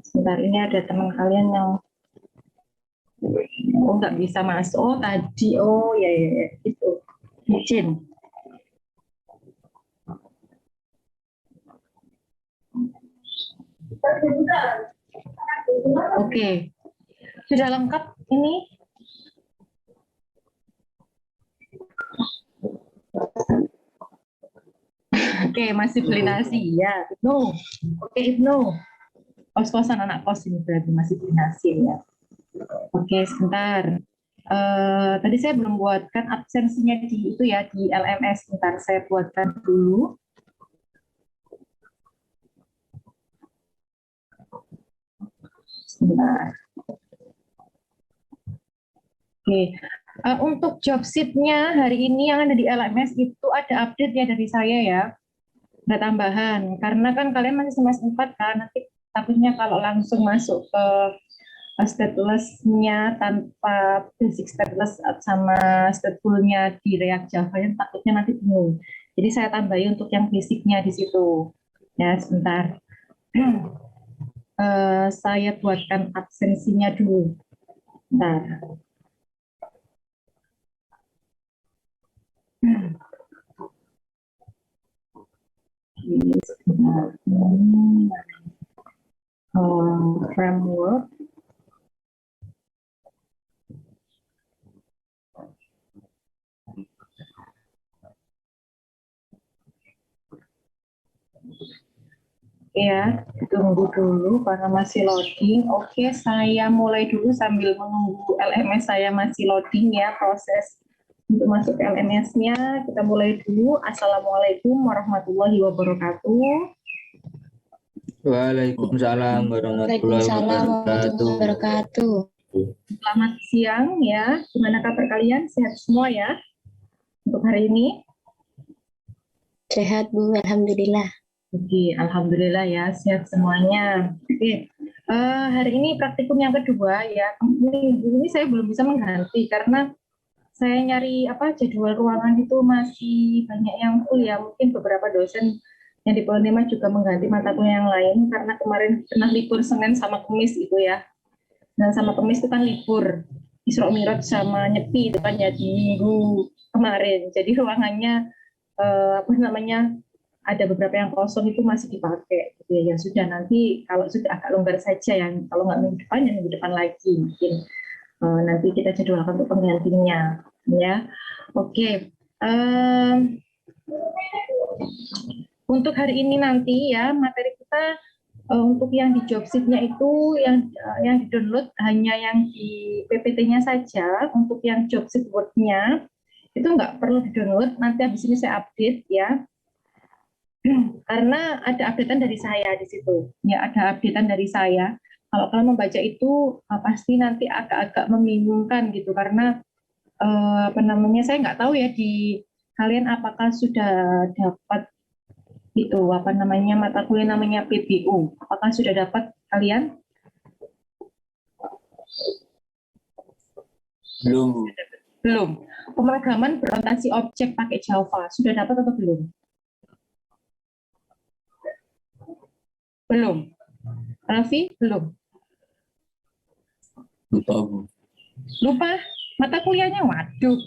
Sebentar, ini ada teman kalian yang nggak bisa masuk. Oh tadi, oh ya itu izin. Oke, sudah lengkap ini. Oke, masih beli nasi ya, Ibnu. Oke Ibnu, kos-kosan anak kos ini berarti masih beli nasi ya. Oke, sebentar. Tadi saya belum buatkan absensinya di itu ya di LMS. Sebentar, saya buatkan dulu. Sebentar. Oke, untuk job sheet-nya hari ini yang ada di LMS itu ada update ya dari saya ya. Ada tambahan, karena kan kalian masih semester 4 kan, nanti takutnya kalau langsung masuk ke stateless-nya tanpa basic stateless sama stateful-nya di React Java yang takutnya nanti bingung. Jadi saya tambahin untuk yang basicnya di situ. Ya, sebentar. Saya buatkan absensinya dulu. Bentar. Framework. Ya, tunggu dulu karena masih loading. Oke, saya mulai dulu sambil menunggu LMS saya masih loading ya, proses untuk masuk ke LMS-nya. Kita mulai dulu. Assalamualaikum warahmatullahi wabarakatuh. Waalaikumsalam warahmatullahi wabarakatuh. Selamat siang ya. Gimana kabar kalian? Sehat semua ya untuk hari ini? Sehat Bu, alhamdulillah. Oke, alhamdulillah ya, sehat semuanya. Oke, hari ini praktikum yang kedua ya. Ini saya belum bisa mengganti karena saya nyari jadwal ruangan itu masih banyak yang full ya. Mungkin beberapa dosen yang di Polonema juga mengganti mata kuliah yang lain karena kemarin pernah libur Senin sama Kamis itu ya. Dan sama Kamis itu kan libur Isra Mi'raj sama Nyepi itu kan ya di minggu kemarin. Jadi ruangannya ada beberapa yang kosong itu masih dipakai gitu ya. Ya sudah, nanti kalau sudah agak longgar saja yang kalau nggak minggu depan ya minggu depan lagi mungkin nanti kita jadwalkan untuk penggantinya ya. Oke. Untuk hari ini nanti ya materi kita untuk yang di job sheet-nya itu yang di-download hanya yang di PPT-nya saja. Untuk yang job sheet Word-nya itu nggak perlu di-download, nanti habis ini saya update ya. Karena ada updatean dari saya di situ. Ya, ada updatean dari saya. Kalau kalian membaca itu pasti nanti agak-agak membingungkan gitu karena saya nggak tahu ya di kalian apakah sudah dapat itu mata kuliah namanya PBU. Apakah sudah dapat kalian? Belum. Belum. Pemrograman berorientasi objek pakai Java sudah dapat atau belum? Belum. Raffi belum. Lupa Bu. Lupa mata kuliahnya, waduh.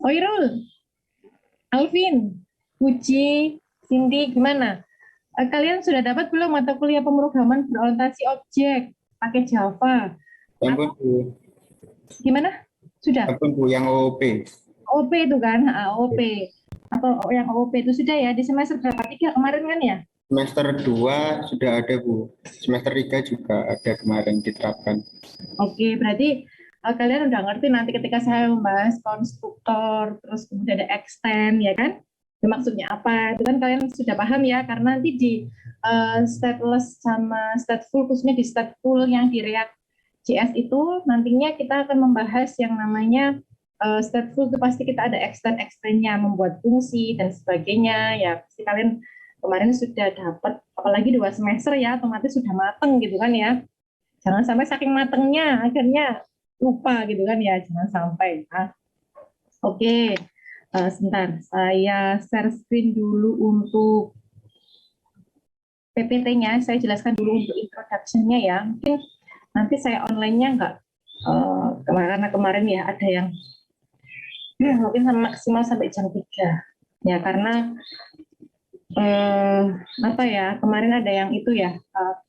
Oirul, Alvin, Puji, Cindy, gimana? Kalian sudah dapat belum mata kuliah pemrograman berorientasi objek pakai Java? Ampun Bu. Gimana? Sudah? Ampun Bu, yang OOP. OOP itu kan, OOP. Atau yang OOP itu sudah ya, di semester berapa? 3 kemarin kan ya? Semester 2 sudah ada Bu. Semester 3 juga ada kemarin diterapkan. Oke, berarti kalian udah ngerti nanti ketika saya membahas konstruktor, terus kemudian ada extend, ya kan? Itu maksudnya apa? Itu kan kalian sudah paham ya, karena nanti di stateless sama stateful, khususnya di stateful yang di React JS itu, nantinya kita akan membahas yang namanya stateful itu pasti kita ada extend-nya, membuat fungsi, dan sebagainya. Ya, pasti kalian kemarin sudah dapat, apalagi 2 semester ya, otomatis sudah mateng gitu kan ya. Jangan sampai saking matengnya akhirnya lupa gitu kan ya, jangan sampai. Oke, sebentar, saya share screen dulu untuk PPT-nya saya jelaskan dulu untuk introduction-nya ya. Mungkin nanti saya online-nya nggak karena kemarin ya ada yang mungkin maksimal sampai jam 3 ya, karena apa ya, kemarin ada yang itu ya,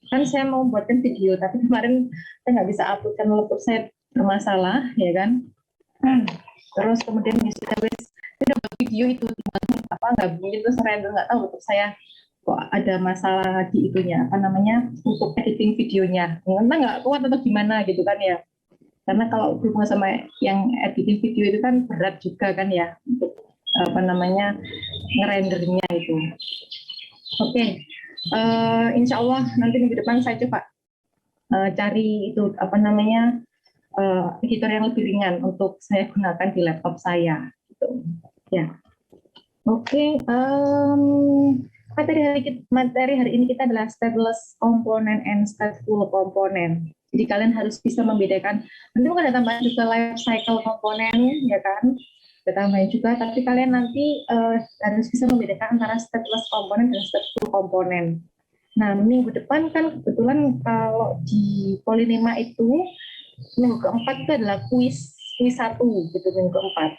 kan saya mau buatkan video tapi kemarin saya nggak bisa upload karena laptop saya bermasalah ya kan. Terus kemudian sudah buat video itu apa nggak bunyi, terus render nggak tahu laptop saya kok ada masalah di itunya, apa namanya, untuk editing videonya entah nggak kuat atau gimana gitu kan ya, karena kalau berhubungan sama yang editing video itu kan berat juga kan ya, untuk apa namanya, ngerendernya itu. Oke. Insya Allah nanti minggu depan saya coba cari itu apa namanya, editor yang lebih ringan untuk saya gunakan di laptop saya gitu ya. Oke. Materi hari ini kita adalah stateless component and stateful component. Jadi kalian harus bisa membedakan. Nanti mungkin ada tambahan juga life cycle component ya kan, ada tambahan juga. Tapi kalian nanti harus bisa membedakan antara stateless component dan stateful component. Nah, minggu depan kan kebetulan kalau di Polinema itu minggu keempat itu adalah kuis 1 gitu, minggu keempat.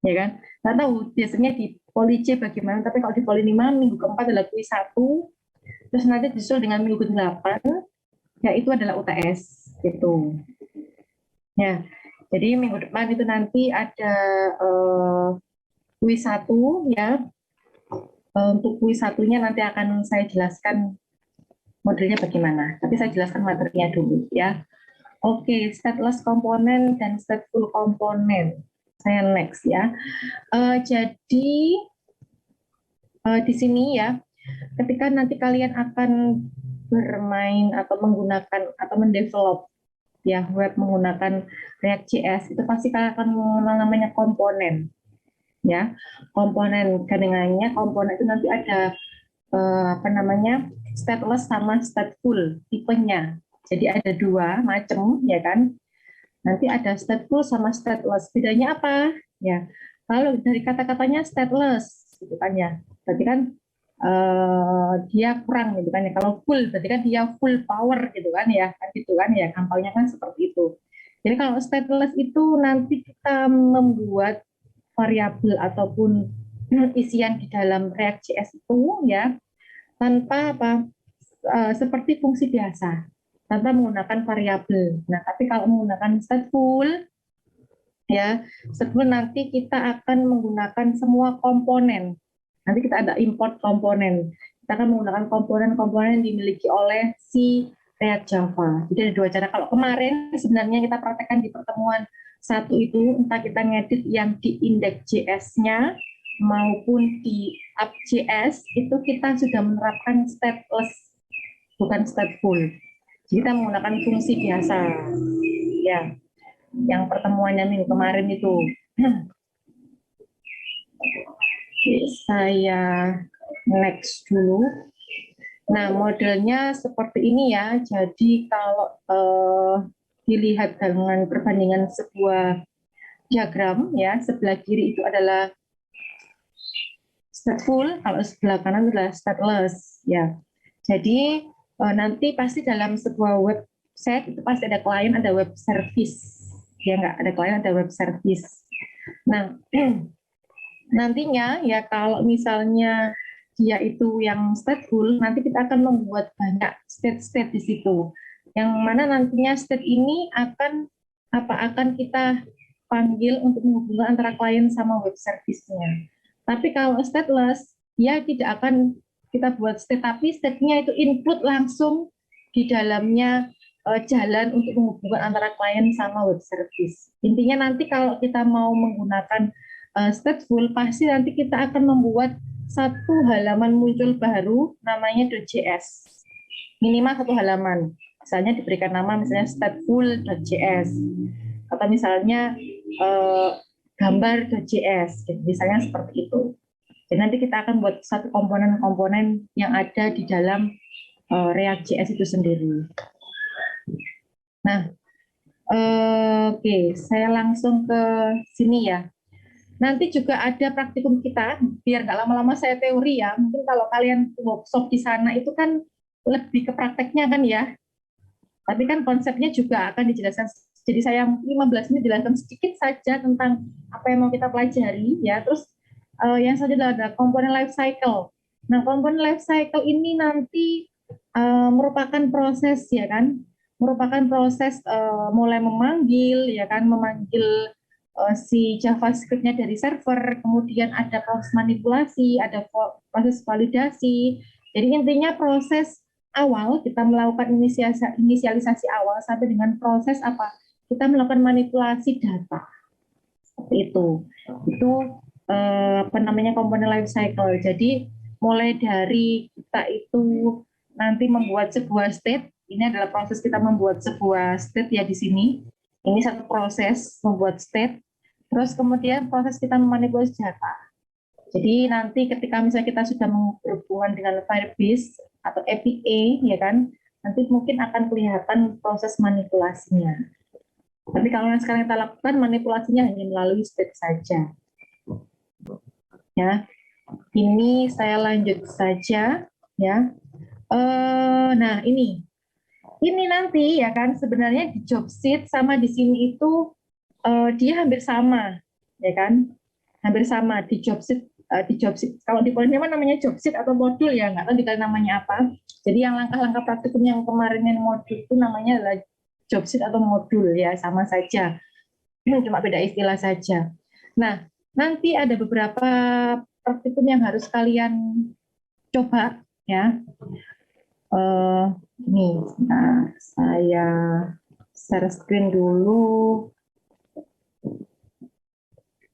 Ya kan? Nggak tahu biasanya di Poli C bagaimana, tapi kalau di Poli 5 minggu keempat adalah kuis 1, terus nanti disusul dengan minggu ke-8, yaitu adalah UTS gitu. Ya, jadi minggu depan itu nanti ada kuis 1 ya. Untuk kuis 1-nya nanti akan saya jelaskan modelnya bagaimana, tapi saya jelaskan materinya dulu ya. Oke, stateless component dan stateful component. Saya next ya. Jadi di sini ya, ketika nanti kalian akan bermain atau menggunakan atau mendevelop ya web menggunakan React.js, itu pasti kalian akan mengenal namanya komponen ya. Komponen kandungannya, komponen itu nanti ada apa namanya, stateless sama stateful tipenya. Jadi ada 2 macam ya kan. Nanti ada stateful sama stateless. Bedanya apa? Ya, kalau dari kata-katanya stateless, gitu kan ya. Berarti kan dia kurang, gitu kan ya. Kalau full, berarti kan dia full power, gitu kan ya. Kan gitu kan ya. Gampangnya kan seperti itu. Jadi kalau stateless itu nanti kita membuat variabel ataupun isian di dalam React.js itu ya tanpa apa? Seperti fungsi biasa, tanpa menggunakan variabel. Nah, tapi kalau menggunakan stateful, ya, stateful nanti kita akan menggunakan semua komponen. Nanti kita ada import komponen. Kita akan menggunakan komponen-komponen yang dimiliki oleh si React Java. Jadi ada 2 cara. Kalau kemarin sebenarnya kita praktekkan di pertemuan 1 itu, entah kita ngedit yang di index.js-nya maupun di app.js, itu kita sudah menerapkan stateless, bukan stateful. Jadi kita menggunakan fungsi biasa. Ya, yang pertemuannya minggu kemarin itu. Saya next dulu. Nah, modelnya seperti ini ya. Jadi kalau dilihat dengan perbandingan sebuah diagram ya, sebelah kiri itu adalah stateful, kalau sebelah kanan adalah stateless ya. Jadi nanti pasti dalam sebuah website itu pasti ada klien, ada web service. Ya nggak, ada klien, ada web service. Nah, nantinya ya kalau misalnya dia itu yang stateful, nanti kita akan membuat banyak state-state di situ. Yang mana nantinya state ini akan kita panggil untuk menghubungkan antara klien sama web service-nya. Tapi kalau stateless, dia tidak akan kita buat state, tapi state-nya itu input langsung di dalamnya jalan untuk menghubungkan antara klien sama web service. Intinya nanti kalau kita mau menggunakan stateful, pasti nanti kita akan membuat satu halaman muncul baru namanya .js. Minimal 1 halaman. Misalnya diberikan nama misalnya stateful.js atau misalnya gambar.js, misalnya seperti itu. Jadi nanti kita akan buat satu komponen-komponen yang ada di dalam React.js itu sendiri. Nah, oke, saya langsung ke sini ya. nanti juga ada praktikum kita, biar nggak lama-lama saya teori ya. Mungkin kalau kalian workshop di sana itu kan lebih ke prakteknya kan ya. Tapi kan konsepnya juga akan dijelaskan. Jadi saya 15 menit jelaskan sedikit saja tentang apa yang mau kita pelajari ya. Terus yang selanjutnya ada komponen life cycle. Nah, komponen life cycle ini nanti merupakan proses ya kan, merupakan proses mulai memanggil ya kan, memanggil si JavaScript-nya dari server, kemudian ada proses manipulasi, ada proses validasi. Jadi intinya proses awal kita melakukan inisialisasi awal sampai dengan proses apa? Kita melakukan manipulasi data. Seperti itu. Itu apa namanya komponen life cycle. Jadi mulai dari kita itu nanti membuat sebuah state, ini adalah proses kita membuat sebuah state ya di sini. Ini satu proses membuat state. Terus kemudian proses kita memanipulasi data. Jadi nanti ketika misalnya kita sudah berhubungan dengan Firebase atau API, ya kan, nanti mungkin akan kelihatan proses manipulasinya. Tapi kalau yang sekarang kita lakukan manipulasinya hanya melalui state saja. Ya, ini saya lanjut saja. Ya, nah ini nanti ya kan sebenarnya di job sheet sama di sini itu dia hampir sama, ya kan, hampir sama di job sheet. Di job sheet kalau di Polima namanya job sheet atau modul ya, nggak tahu dikali namanya apa. Jadi yang langkah-langkah praktikum yang kemarin yang modul itu namanya adalah job sheet atau modul ya, sama saja, cuma beda istilah saja. Nah, nanti ada beberapa praktikum yang harus kalian coba ya. Nih, nah, saya share screen dulu.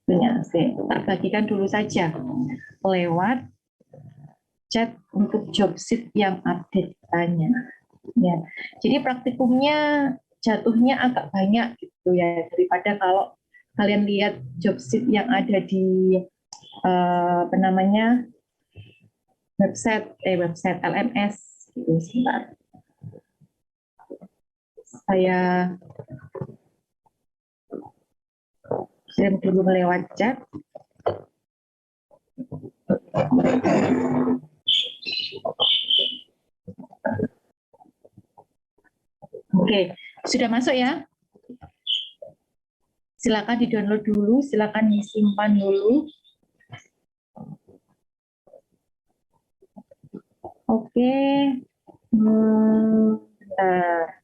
Ya, tak bagikan dulu saja lewat chat untuk job sheet yang update-nya. Ya, jadi praktikumnya jatuhnya agak banyak gitu ya, daripada kalau kalian lihat job sheet yang ada di apa namanya website LMS gitu. Sebentar, saya kirim dulu lewat chat. Oke, sudah masuk ya? Silakan di-download dulu, silakan disimpan dulu. Oke, bentar.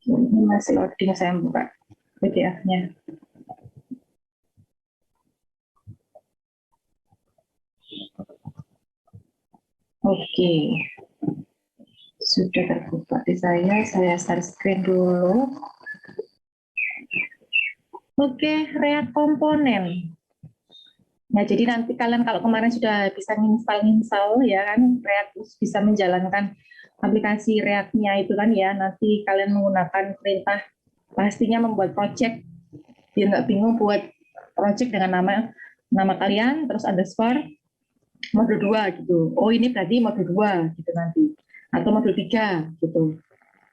Ini masih loading, saya buka PDF-nya. Oke, sudah terbuka di saya share screen dulu. Oke, React komponen. Nah, jadi nanti kalian kalau kemarin sudah bisa install ya kan, React bisa menjalankan aplikasi React-nya itu kan ya, nanti kalian menggunakan perintah pastinya membuat project, biar nggak bingung buat project dengan nama kalian, terus underscore modul 2 gitu. Oh ini berarti modul 2 gitu nanti. Atau modul 3 gitu.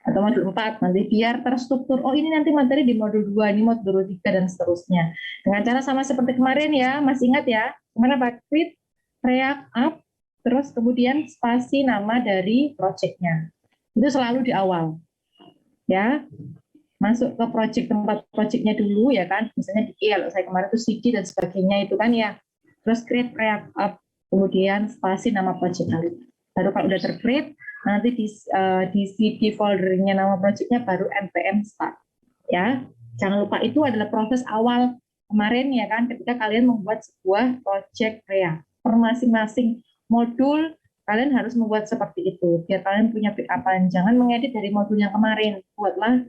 Atau modul 4 nanti biar terstruktur. Oh ini nanti materi di modul 2, ini modul 3 dan seterusnya. Dengan cara sama seperti kemarin ya, masih ingat ya? Kemana Pak? Create, React App, terus kemudian spasi nama dari project-nya. Itu selalu di awal. Ya, masuk ke project, tempat project-nya dulu ya kan. Misalnya di kalau saya kemarin itu CD dan sebagainya itu kan ya. Terus create React App, kemudian spasi nama project kalian. Baru kalau udah tercreate, nanti di CD foldernya nama projectnya baru npm start. Ya, jangan lupa itu adalah proses awal kemarin ya kan, ketika kalian membuat sebuah project React. Per masing-masing modul kalian harus membuat seperti itu, biar kalian punya backup-an. Jangan mengedit dari modul yang kemarin, buatlah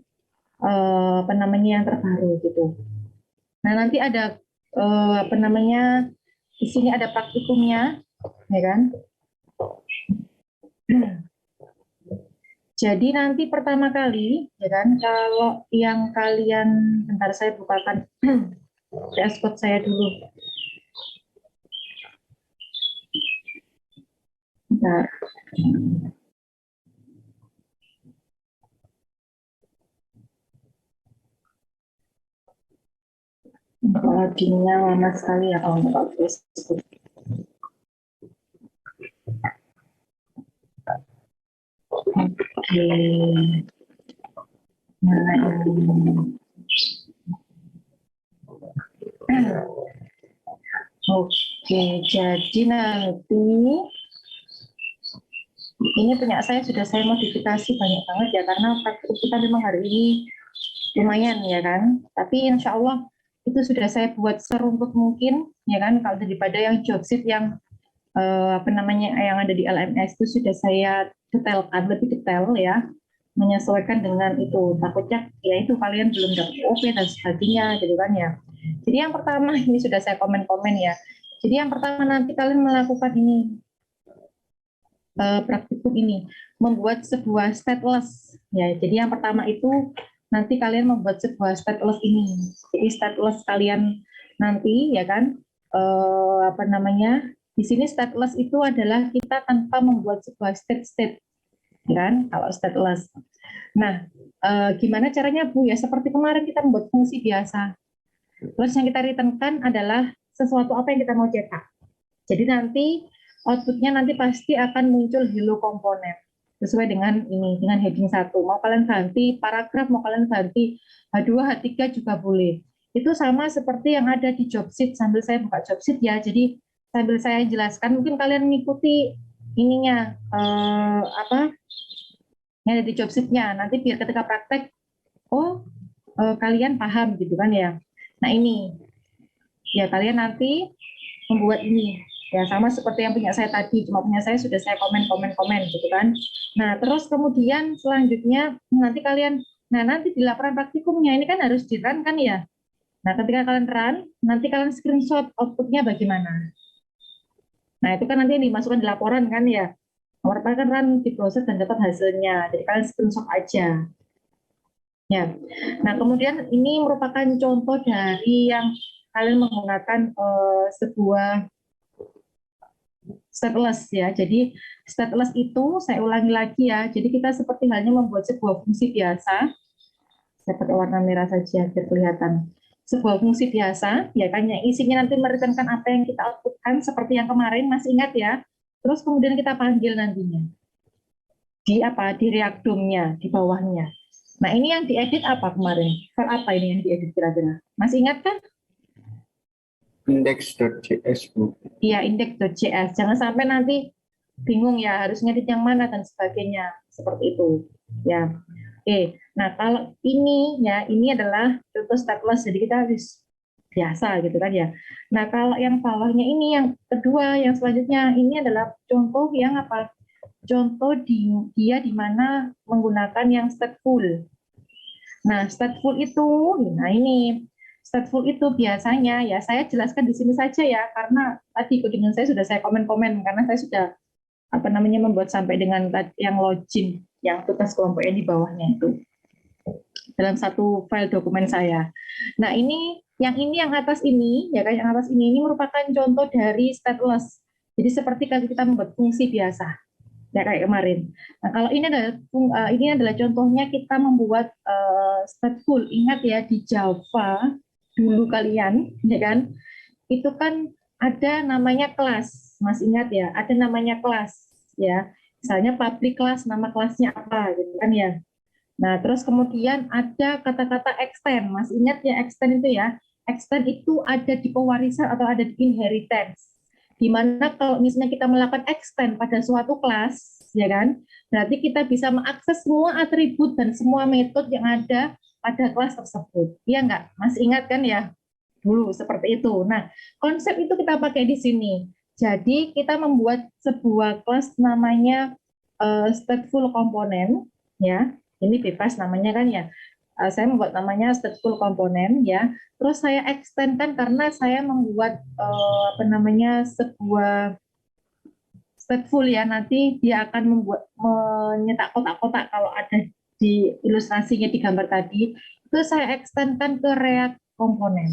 apa namanya yang terbaru gitu. Nah nanti ada apa namanya di sini ada praktikumnya, ya kan? Jadi nanti pertama kali, ya kan, kalau yang kalian, bentar saya bukakan VS Code saya dulu. Bentar. Login-nya lama sekali ya kalau nggak Facebook. Oke. Mana ini? Oke, jadi nanti ini punya saya sudah saya modifikasi banyak banget ya, karena praktik kita memang hari ini lumayan ya kan. Tapi insya Allah itu sudah saya buat serumput mungkin ya kan, kalau daripada yang job sheet yang apa namanya yang ada di LMS itu sudah saya detailkan lebih detail ya, menyesuaikan dengan itu. Takutnya ya itu kalian belum dapat OP dan sebagainya gitu kan ya. Jadi yang pertama ini sudah saya komen-komen ya. Jadi yang pertama nanti kalian melakukan ini praktikum ini, membuat sebuah stateless ya. Jadi yang pertama itu nanti kalian membuat sebuah stateless ini. Jadi stateless kalian nanti ya kan apa namanya, di sini stateless itu adalah kita tanpa membuat sebuah state kan kalau stateless. Nah, gimana caranya Bu? Ya seperti kemarin kita membuat fungsi biasa. Terus yang kita returnkan adalah sesuatu apa yang kita mau cetak. Jadi nanti outputnya nanti pasti akan muncul hello komponen sesuai dengan ini, dengan heading 1. Mau kalian ganti paragraf, mau kalian ganti H2, H3 juga boleh. Itu sama seperti yang ada di job sheet, sambil saya buka job sheet ya. Jadi sambil saya jelaskan, mungkin kalian mengikuti ininya apa yang ada di job sheet-nya. Nanti biar ketika praktek, oh kalian paham gitu kan ya. Nah ini, ya kalian nanti membuat ini ya sama seperti yang punya saya tadi, cuma punya saya sudah saya komen gitu kan. Nah terus kemudian selanjutnya nanti kalian, nah nanti di laporan praktikumnya ini kan harus di run kan ya. Nah ketika kalian run, nanti kalian screenshot outputnya bagaimana. Nah itu kan nanti yang dimasukkan di laporan kan ya. Nomor kan run diproses dan dapat hasilnya, jadi kalian screenshot aja. Ya, nah kemudian ini merupakan contoh dari yang kalian menggunakan sebuah stateless ya. Jadi stateless itu saya ulangi lagi ya. Jadi kita seperti halnya membuat sebuah fungsi biasa. Saya pakai warna merah saja biar kelihatan. Sebuah fungsi biasa, ya kan yang isinya nanti mereturn apa yang kita outputkan seperti yang kemarin, masih ingat ya. Terus kemudian kita panggil nantinya di apa, di reakdomnya di bawahnya. Nah ini yang diedit apa kemarin? File apa ini yang diedit kira-kira? Masih ingat kan? Index.js Bu. Iya, index.js. Jangan sampai nanti bingung ya harus ngedit yang mana dan sebagainya seperti itu ya. Oke, nah kalau ini ya ini adalah contoh stateless, jadi kita harus biasa gitu kan ya. Nah kalau yang bawahnya ini yang kedua, yang selanjutnya ini adalah contoh yang apa? Contoh dia di mana menggunakan yang stateful. Nah stateful itu, nah ini stateful itu biasanya ya saya jelaskan di sini saja ya, karena tadi codingan saya sudah saya komen-komen karena saya sudah apa namanya membuat sampai dengan yang login, yang tugas kelompok yang di bawahnya itu dalam satu file dokumen saya. Nah ini yang atas ini ya kan, yang atas ini merupakan contoh dari stateless. Jadi seperti kalau kita membuat fungsi biasa ya kayak kemarin. Nah kalau ini adalah contohnya kita membuat stateful. Ingat ya di Java dulu kalian ya kan, itu kan ada namanya kelas, Mas ingat ya, ada namanya kelas ya. Misalnya public class, nama kelasnya apa gitu kan ya. Nah, terus kemudian ada kata-kata extend. Mas ingat ya extend itu ya. Extend itu ada di pewarisan atau ada di inheritance. Di mana kalau misalnya kita melakukan extend pada suatu kelas, ya kan, berarti kita bisa mengakses semua atribut dan semua metode yang ada pada kelas tersebut. Iya enggak? Masih ingat kan ya? Dulu seperti itu. Nah, konsep itu kita pakai di sini. Jadi kita membuat sebuah kelas namanya stateful component ya. Ini bebas namanya kan ya. Saya membuat namanya stateful component ya. Terus saya extendkan karena saya membuat apa namanya sebuah stateful ya. Nanti dia akan menyetak kotak-kotak kalau ada di ilustrasinya di gambar tadi. Itu saya extendkan ke React komponen.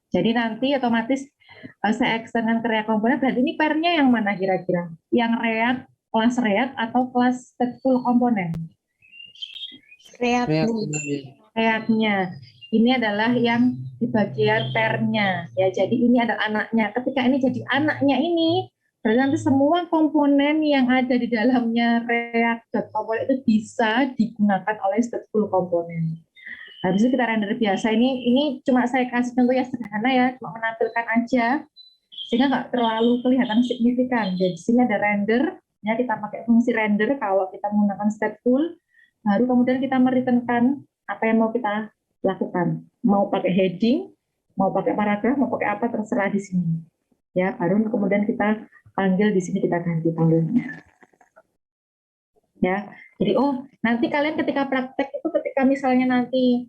Jadi nanti otomatis saya ekstenkan ke React komponen, berarti ini pairnya yang mana kira-kira? Yang React, kelas React atau kelas stateful komponen? React, React, Bu. React-nya. Ini adalah yang di bagian pair-nya. Ya, jadi ini adalah anaknya. Ketika ini jadi anaknya ini, berarti nanti semua komponen yang ada di dalamnya React.component itu bisa digunakan oleh stateful komponen. Habis itu kita render biasa. Ini cuma saya kasih contoh yang sederhana ya, cuma menampilkan aja sehingga nggak terlalu kelihatan signifikan. Jadi di sini ada render, ya kita pakai fungsi render kalau kita menggunakan stateful, baru kemudian kita mereturnkan apa yang mau kita lakukan. Mau pakai heading, mau pakai paragraf, mau pakai apa terserah di sini. Ya, baru kemudian kita panggil di sini, kita ganti panggilnya. Ya, jadi nanti kalian ketika praktek itu, ketika misalnya nanti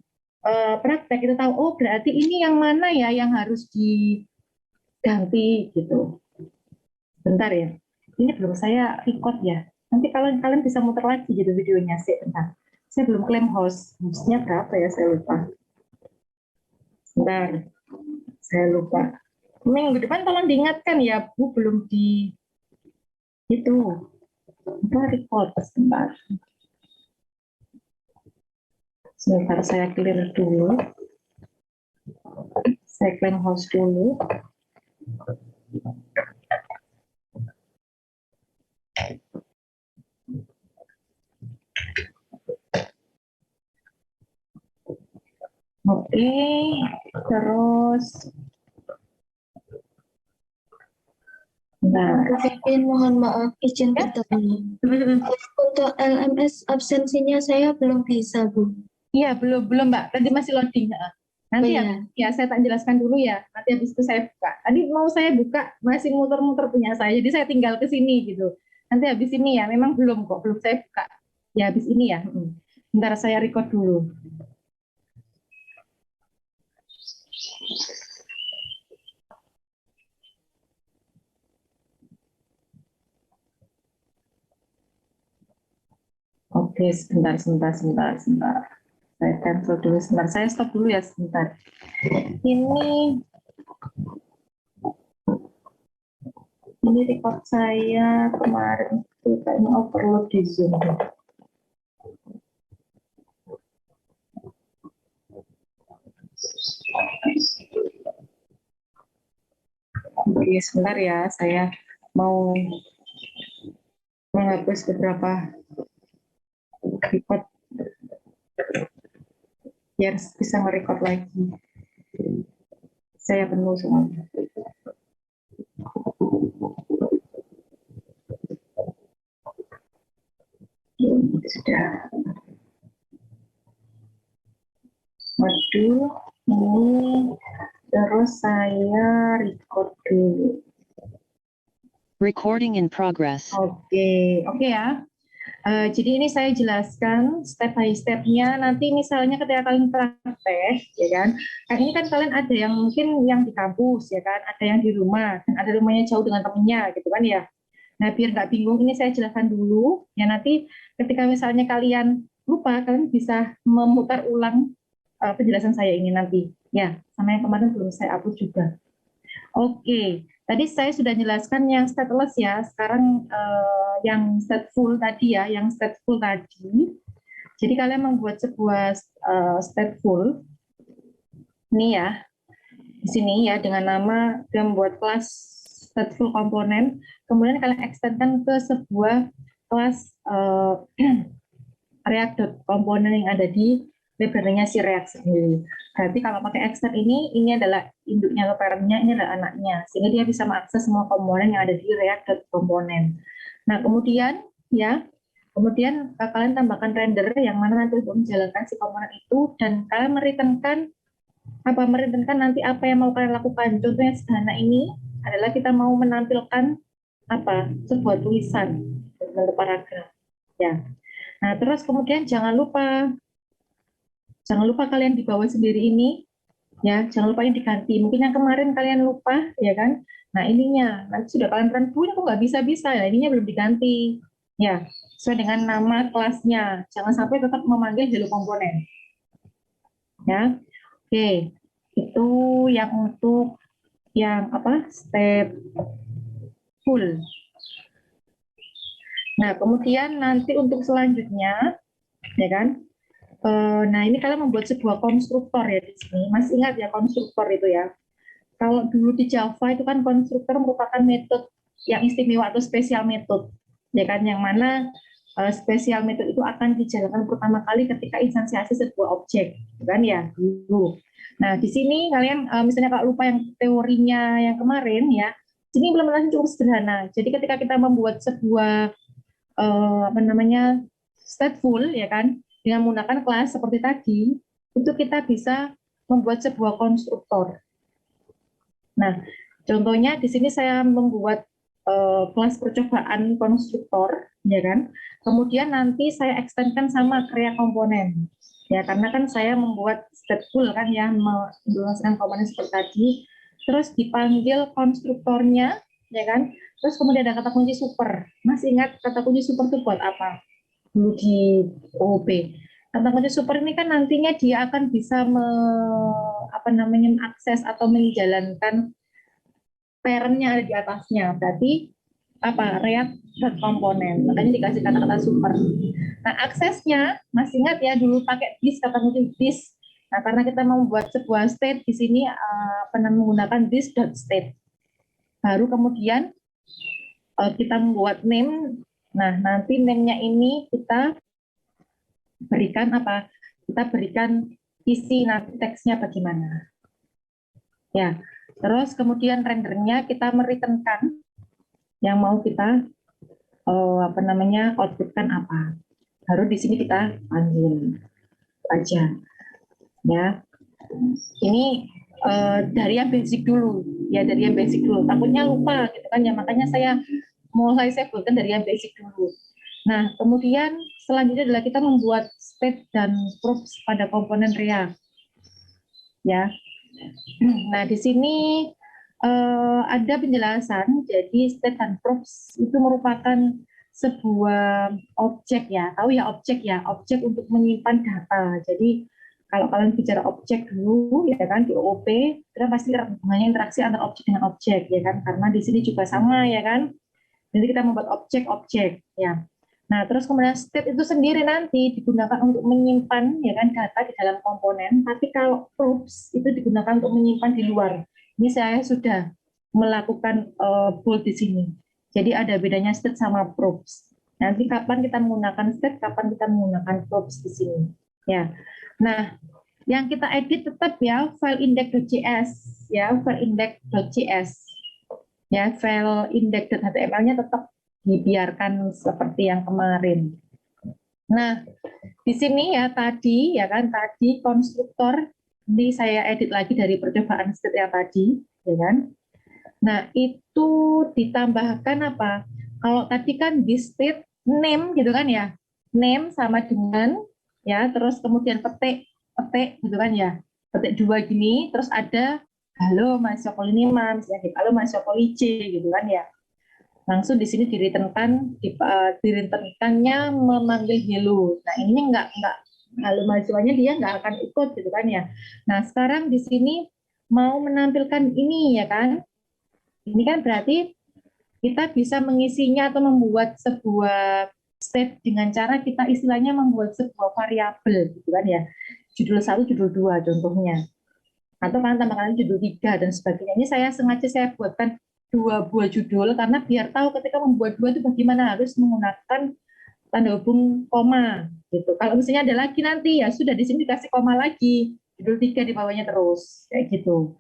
praktek itu tahu, berarti ini yang mana ya yang harus diganti gitu. Bentar ya, ini belum saya record ya. Nanti kalian bisa muter lagi gitu videonya sih. Bentar, saya belum klaim hostnya berapa ya, saya lupa. Bentar, saya lupa. Minggu depan tolong diingatkan ya Bu, belum di itu. Kita record sebentar. Sebentar saya clear dulu. Saya klaim host dulu. Oke, terus. Nah, Kevin, mohon maaf, izin bertanya. Untuk LMS absensinya saya belum bisa, Bu. iya belum Mbak. Tadi masih loading. Nanti Oh, iya. ya saya tak jelaskan dulu ya. Nanti habis itu saya buka. Tadi mau saya buka masih muter-muter punya saya. Jadi saya tinggal ke sini gitu. Nanti habis ini ya, memang belum kok, belum saya buka. Ya habis ini ya. Bentar saya record dulu. Oke, sebentar. Saya cancel dulu sebentar. Saya stop dulu ya sebentar. Ini record saya kemarin itu kayaknya overload di Zoom. Oke, sebentar ya. Saya mau menghapus beberapa record biar bisa nge-record lagi. Saya penuh semuanya. Sudah. Waduh, ini terus saya record dulu. Recording in progress. Oke ya. Jadi ini saya jelaskan step by step-nya. Nanti misalnya ketika kalian praktek, ya kan, ini kan kalian ada yang mungkin yang di kampus, ya kan, ada yang di rumah, dan ada rumahnya jauh dengan temennya, gitu kan ya. Nah, biar nggak bingung, ini saya jelaskan dulu. Ya nanti ketika misalnya kalian lupa, kalian bisa memutar ulang penjelasan saya ini nanti. Ya, sama yang kemarin belum saya hapus juga. Oke, tadi saya sudah jelaskan yang stateless ya. Sekarang yang stateful tadi ya, Jadi kalian membuat sebuah stateful ini ya, di sini ya dengan nama dan membuat kelas stateful komponen. Kemudian kalian extendkan ke sebuah kelas React.component yang ada di library-nya si React sendiri. Berarti kalau pakai extend ini adalah induknya atau parent-nya, ini adalah anaknya, sehingga dia bisa mengakses semua komponen yang ada di React.component. Nah, kemudian kalian tambahkan render yang mana nanti untuk menjalankan si komponen itu, dan kalian mereturnkan nanti apa yang mau kalian lakukan. Contohnya sederhana ini adalah kita mau menampilkan sebuah tulisan bentuk paragraf. Ya. Nah, terus kemudian jangan lupa kalian di bawah sendiri ini, ya, jangan lupa ini diganti. Mungkin yang kemarin kalian lupa, ya kan? Nah, ininya, nanti sudah kalian run, kok nggak bisa-bisa, ya, ininya belum diganti. Ya, sesuai dengan nama kelasnya. Jangan sampai tetap memanggil hello komponen. Ya, oke. Itu yang untuk yang apa? Stateful. Nah, kemudian nanti untuk selanjutnya, ya kan? Nah, ini kalian membuat sebuah konstruktor ya di sini. Masih ingat ya konstruktor itu ya? Kalau dulu di Java itu kan konstruktor merupakan metode yang istimewa atau spesial metode, ya kan? Yang mana spesial metode itu akan dijalankan pertama kali ketika instansiasi sebuah objek, kan ya dulu. Nah, di sini kalian misalnya kalau lupa yang teorinya yang kemarin ya, sini implementasi cukup sederhana. Jadi ketika kita membuat sebuah apa namanya stateful ya kan dengan menggunakan kelas seperti tadi itu kita bisa membuat sebuah konstruktor. Nah, contohnya di sini saya membuat kelas percobaan konstruktor ya kan. Kemudian nanti saya extendkan sama kreat komponen. Ya, karena kan saya membuat stateful kan ya, menjelaskan komponen seperti tadi. Terus dipanggil konstruktornya ya kan. Terus kemudian ada kata kunci super. Masih ingat kata kunci super itu buat apa? Dulu di OOP. Kata kunci super ini kan nantinya dia akan bisa mengakses atau menjalankan parent-nya ada di atasnya. Berarti apa? React komponen. Makanya dikasih kata-kata super. Nah, aksesnya masih ingat ya dulu pakai this, kata kunci this. Nah, karena kita mau membuat sebuah state di sini menggunakan this.state. Baru kemudian kita membuat name. Nah, nanti name-nya ini kita berikan apa? Kita berikan isi nanti teksnya bagaimana. Ya. Terus kemudian rendernya kita mereturnkan yang mau kita outputkan apa. Baru di sini kita panggil aja. Ya. Ini dari yang basic dulu. Ya, dari yang basic dulu. Takutnya lupa gitu kan ya, makanya saya buatkan dari yang basic dulu. Nah, kemudian selanjutnya adalah kita membuat state dan props pada komponen React. Ya. Nah, di sini ada penjelasan. Jadi state dan props itu merupakan sebuah objek ya. Tahu ya objek ya, objek untuk menyimpan data. Jadi kalau kalian bicara objek dulu ya kan di OOP, kita pasti hubungannya interaksi antara objek dengan objek ya kan, karena di sini juga sama ya kan. Jadi kita membuat objek-objek ya. Nah, terus kemudian state itu sendiri nanti digunakan untuk menyimpan ya kan data di dalam komponen, tapi kalau props itu digunakan untuk menyimpan di luar. Ini saya sudah melakukan bold di sini. Jadi ada bedanya state sama props. Nanti kapan kita menggunakan state, kapan kita menggunakan props di sini. Ya. Nah, yang kita edit tetap ya file index.js ya, file index.js. Ya, file index.html-nya tetap dibiarkan seperti yang kemarin. Nah, di sini ya tadi konstruktor ini saya edit lagi dari percobaan state yang tadi, ya kan? Nah, itu ditambahkan apa? Kalau tadi kan di state name gitu kan ya. Name sama dengan ya, terus kemudian petik gitu kan ya. Petik 2 gini, terus ada halo Mas Yokoli ini misalnya gitu. Halo Mas Yokoli C gitu kan ya. Langsung di sini direturnkannya memanggil hello. Nah, ini enggak halo mahasiswanya dia nggak akan ikut gitu kan ya. Nah, sekarang di sini mau menampilkan ini ya kan. Ini kan berarti kita bisa mengisinya atau membuat sebuah state dengan cara kita istilahnya membuat sebuah variabel gitu kan ya. Judul 1, judul 2 contohnya. Atau kan tambahkan judul 3 dan sebagainya. Ini saya buatkan 2 buah judul karena biar tahu ketika membuat 2 itu bagaimana harus menggunakan tanda hubung koma gitu. Kalau misalnya ada lagi nanti ya sudah di sini dikasih koma lagi, judul 3 di bawahnya terus kayak gitu.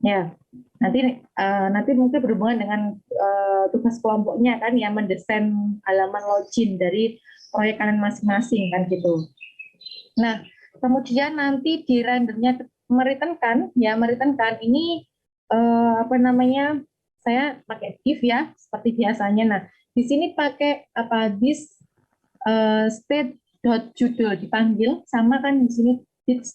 Ya, nanti mungkin berhubungan dengan tugas kelompoknya kan yang mendesain halaman login dari proyek kalian masing-masing kan gitu. Nah, kemudian nanti di rendernya mereturnkan ini saya pakai div ya seperti biasanya. Nah, di sini pakai this state.judul dipanggil sama kan di sini this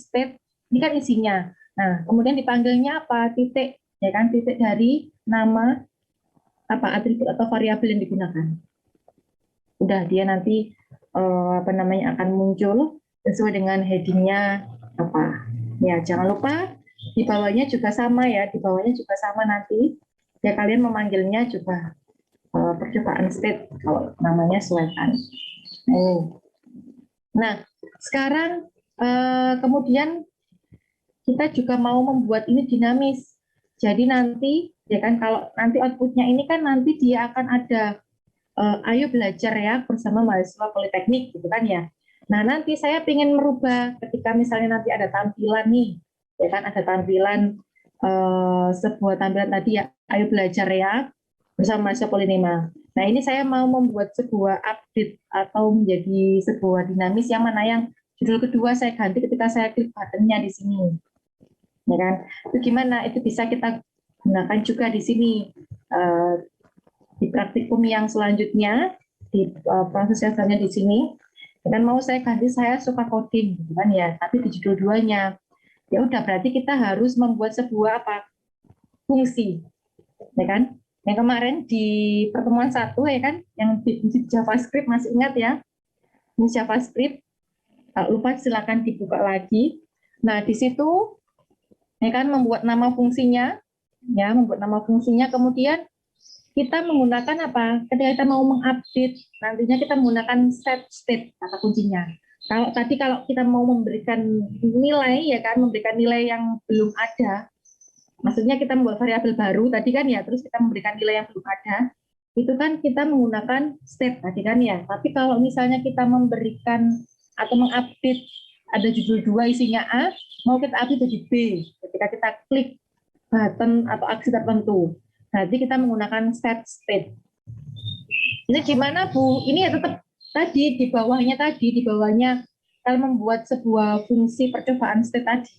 state ini kan isinya. Nah, kemudian dipanggilnya apa? Titik ya kan, titik dari nama atribut atau variabel yang digunakan. Udah dia nanti akan muncul sesuai dengan headingnya apa Ya, jangan lupa di bawahnya juga sama ya, di bawahnya juga sama nanti. Ya kalian memanggilnya juga percobaan state kalau namanya sweatan. Nah, sekarang kemudian kita juga mau membuat ini dinamis. Jadi nanti ya kan kalau nanti outputnya ini kan nanti dia akan ada ayo belajar ya bersama mahasiswa politeknik gitu kan ya. Nah nanti saya ingin merubah ketika misalnya nanti ada tampilan nih, ya kan ada tampilan sebuah tampilan tadi ya ayo belajar ya bersama mahasiswa Polinema. Nah ini saya mau membuat sebuah update atau menjadi sebuah dinamis yang mana yang judul kedua saya ganti ketika saya klik buttonnya di sini, ya kan? Itu gimana? Itu bisa kita gunakan juga di sini. Di praktikum yang selanjutnya di proses yang selanjutnya di sini dan mau saya ganti saya suka coding gitu kan ya, tapi di judul 2-nya ya udah berarti kita harus membuat sebuah apa fungsi, ya kan, yang kemarin di pertemuan 1 ya kan yang di JavaScript masih ingat ya, ini JavaScript, kalau lupa silakan dibuka lagi. Nah di situ ya kan membuat nama fungsinya, ya membuat nama fungsinya, kemudian kita menggunakan apa? Ketika kita mau mengupdate, nantinya kita menggunakan set state kata kuncinya. Kalau kita mau memberikan nilai, ya kan, memberikan nilai yang belum ada, maksudnya kita membuat variabel baru tadi kan ya, terus kita memberikan nilai yang belum ada, itu kan kita menggunakan state tadi kan ya. Tapi kalau misalnya kita memberikan atau mengupdate ada judul 2 isinya A, mau kita update jadi B, ketika kita klik button atau aksi tertentu. Berarti kita menggunakan set state. Ini gimana Bu? Ini ya tetap tadi di bawahnya kalau membuat sebuah fungsi percobaan state tadi.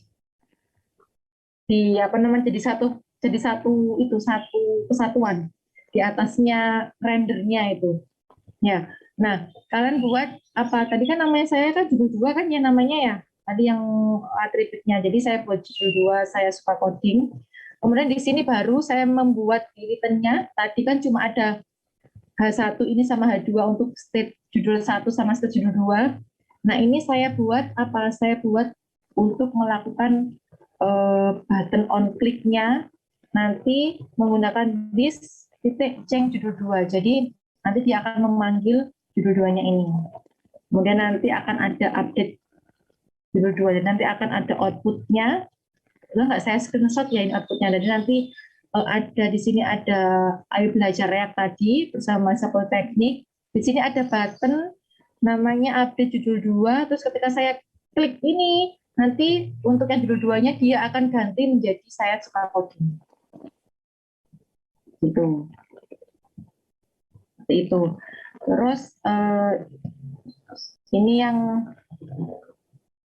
Di apa namanya jadi satu kesatuan. Di atasnya rendernya itu. Ya. Nah, kalian buat apa? Tadi kan namanya saya kan judul 2 kan ya namanya ya. Tadi yang atributnya. Jadi saya buat judul 2 saya suka coding. Kemudian di sini baru saya membuat returnnya. Tadi kan cuma ada H1 ini sama H2 untuk state judul 1 sama state judul 2. Nah, ini saya buat apa? Saya buat untuk melakukan button on click-nya nanti menggunakan this titik change judul 2. Jadi nanti dia akan memanggil judul 2-nya ini. Kemudian nanti akan ada update judul 2 dan nanti akan ada output-nya. Nggak saya screenshot ya ini outputnya. Jadi nanti ada di sini ada ayo belajar React tadi bersama Sapol Teknik. Di sini ada button namanya update judul 2. Terus ketika saya klik ini, nanti untuk yang judul 2-nya dia akan ganti menjadi saya suka coding. Gitu. Seperti itu. Terus ini yang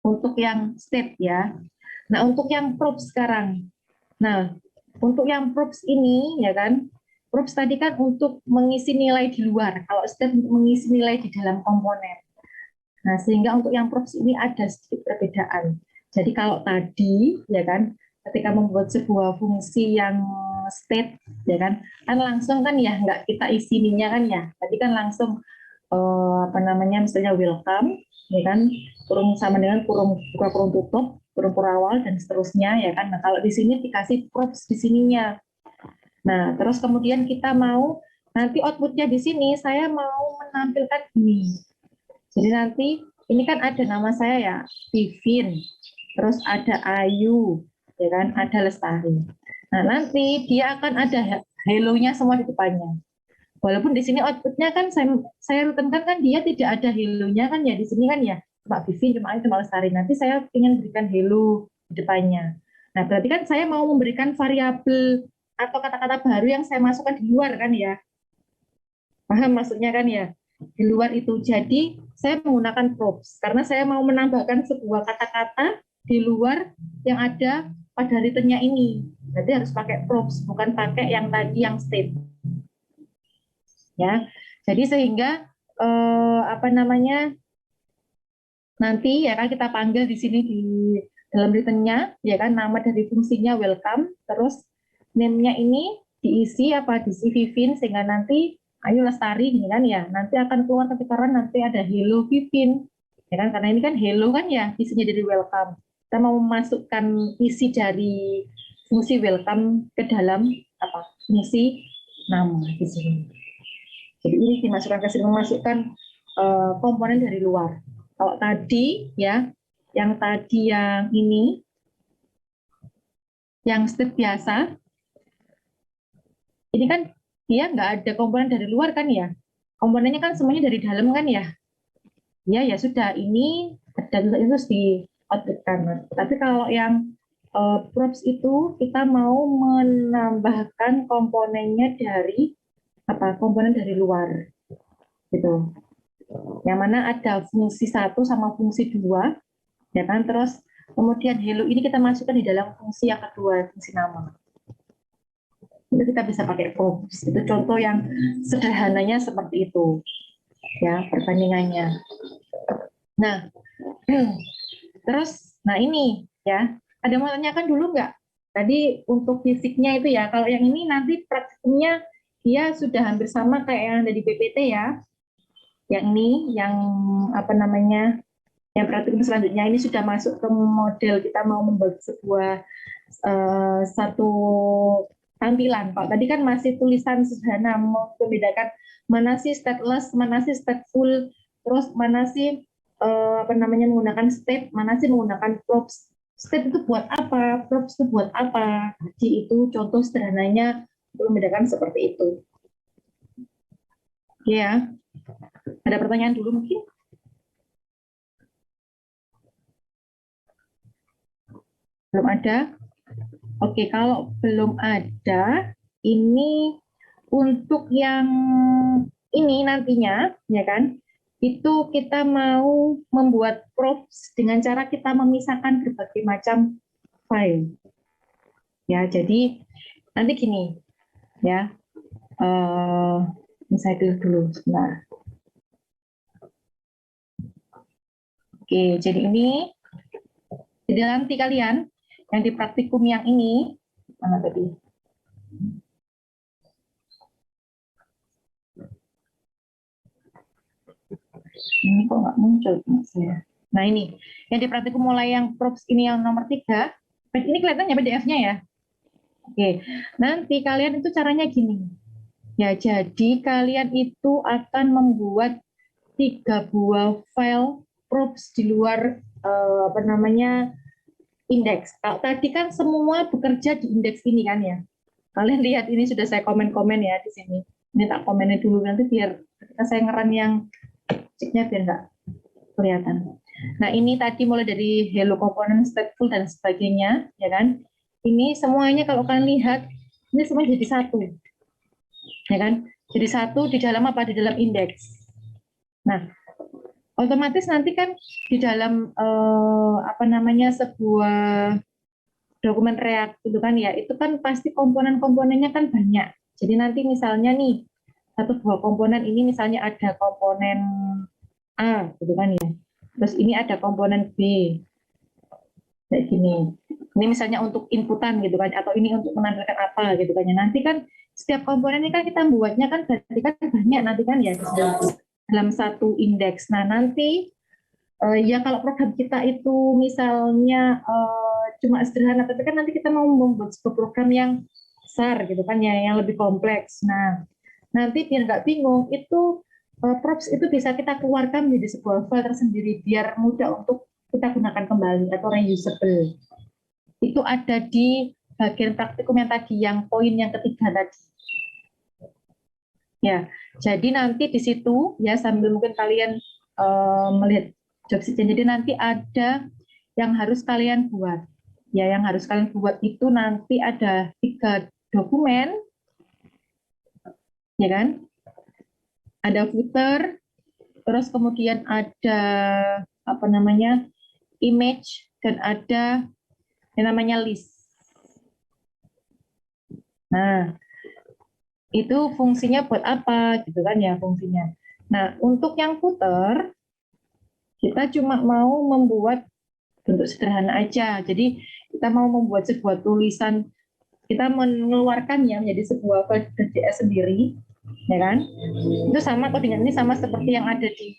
untuk yang state ya. Nah, untuk yang props sekarang. Nah, untuk yang props ini, ya kan, props tadi kan untuk mengisi nilai di luar. Kalau state untuk mengisi nilai di dalam komponen. Nah, sehingga untuk yang props ini ada sedikit perbedaan. Jadi kalau tadi, ya kan, ketika membuat sebuah fungsi yang state, ya kan langsung kan ya, nggak kita isi ininya kan ya. Tadi kan langsung apa namanya, misalnya welcome, ya kan, kurung sama dengan kurung buka kurung tutup, kurung awal dan seterusnya ya kan. Nah, kalau di sini dikasih props di sininya. Nah, terus kemudian kita mau nanti outputnya di sini saya mau menampilkan ini. Jadi nanti ini kan ada nama saya ya, Vivin. Terus ada Ayu, ya kan, ada Lestari. Nah, nanti dia akan ada hello-nya semua di depannya. Walaupun di sini outputnya kan saya rutinkan kan dia tidak ada hello-nya kan ya di sini kan ya, cuma Vivin, cuma Lestari. Nanti saya ingin berikan hello di depannya. Nah, berarti kan saya mau memberikan variabel atau kata-kata baru yang saya masukkan di luar kan ya. Paham maksudnya kan ya? Di luar itu. Jadi saya menggunakan props karena saya mau menambahkan sebuah kata-kata di luar yang ada pada returnnya ini. Berarti harus pakai props, bukan pakai yang tadi yang state. Ya, jadi sehingga apa namanya, nanti ya kan kita panggil di sini di dalam returnnya, ya kan, nama dari fungsinya welcome, terus name-nya ini diisi apa, diisi Vivin, sehingga nanti Ayu Lestari ini kan ya, nanti akan keluar ketika nanti ada hello Vivin, ya kan, karena ini kan hello kan ya, isinya dari welcome. kita mau memasukkan isi dari fungsi welcome ke dalam fungsi nama di sini. Jadi ini dimasukkan ke sini, memasukkan komponen dari luar. Kalau tadi ya, yang tadi yang ini, yang state biasa, ini kan dia nggak ada komponen dari luar kan ya? Komponennya kan semuanya dari dalam kan ya? Ya sudah, ini dan itu harus di-outputkan. Tapi kalau yang props itu kita mau menambahkan komponennya dari komponen dari luar gitu. Yang mana ada fungsi 1 sama fungsi 2 ya kan, terus kemudian hello ini kita masukkan di dalam fungsi yang kedua, fungsi nama. Itu kita bisa pakai props. Itu contoh yang sederhananya seperti itu ya perbandingannya. Nah, terus, nah ini ya, ada mau tanyakan dulu nggak? Tadi untuk fisiknya itu ya, kalau yang ini nanti praktikumnya dia sudah hampir sama kayak yang ada di PPT ya. Yang ini, yang yang praktikum selanjutnya ini sudah masuk ke model kita mau membuat sebuah satu tampilan. Kalau tadi kan masih tulisan sederhana, mau membedakan mana sih stateless, mana sih stateful, terus mana sih menggunakan state, mana sih menggunakan props. State itu buat apa, props itu buat apa. Jadi itu contoh sederhananya untuk membedakan seperti itu. Ya, ada pertanyaan dulu mungkin? Belum ada? Oke, kalau belum ada, ini untuk yang ini nantinya, ya kan? Itu kita mau membuat props dengan cara kita memisahkan berbagai macam file. Ya, jadi nanti gini, ya. Ini saya dulu sebentar. Oke, jadi ini, jadi nanti kalian yang di praktikum yang ini, mana tadi? Ini kok nggak muncul saya. Nah ini, yang di praktikum mulai yang props ini yang nomor 3, ini kelihatannya PDF-nya ya. Oke, nanti kalian itu caranya gini. Ya, jadi kalian itu akan membuat 3 buah file props di luar indeks. Kalau tadi kan semua bekerja di indeks ini kan ya. Kalian lihat ini sudah saya komen-komen ya di sini. Ini tak komennya dulu nanti biar ketika saya ngeran yang ceknya biar nggak kelihatan. Nah ini tadi mulai dari hello component, stateful dan sebagainya, ya kan? Ini semuanya kalau kalian lihat ini semua jadi satu, ya kan? Jadi satu di dalam apa? Di dalam indeks. Nah, otomatis nanti kan di dalam sebuah dokumen React itu kan ya, itu kan pasti komponen-komponennya kan banyak. Jadi nanti misalnya nih satu buah komponen ini misalnya ada komponen A gitu kan ya. Terus ini ada komponen B. Kayak gini. Ini misalnya untuk inputan gitu kan, atau ini untuk menampilkan apa gitu kan ya. Nanti kan setiap komponen ini kan kita buatnya kan berarti kan banyak nanti kan ya dalam satu indeks. Nah nanti ya kalau program kita itu misalnya cuma sederhana, tapi kan nanti kita mau membuat sebuah program yang besar gitu kan ya, yang lebih kompleks. Nah nanti biar nggak bingung itu props itu bisa kita keluarkan menjadi sebuah file tersendiri biar mudah untuk kita gunakan kembali atau reusable. Itu ada di bagian praktikum yang tadi, yang poin yang ketiga tadi. Ya, jadi nanti di situ ya sambil mungkin kalian melihat job sheet, jadi nanti ada yang harus kalian buat. Ya, yang harus kalian buat itu nanti ada 3 dokumen, ya kan? Ada footer, terus kemudian ada image, dan ada yang namanya list. Nah, itu fungsinya buat apa gitu kan ya fungsinya. Nah, untuk yang footer kita cuma mau membuat bentuk sederhana aja. Jadi kita mau membuat sebuah tulisan, kita mengeluarkan ya menjadi sebuah JS sendiri, ya kan? Itu sama kok dengan ini, sama seperti yang ada di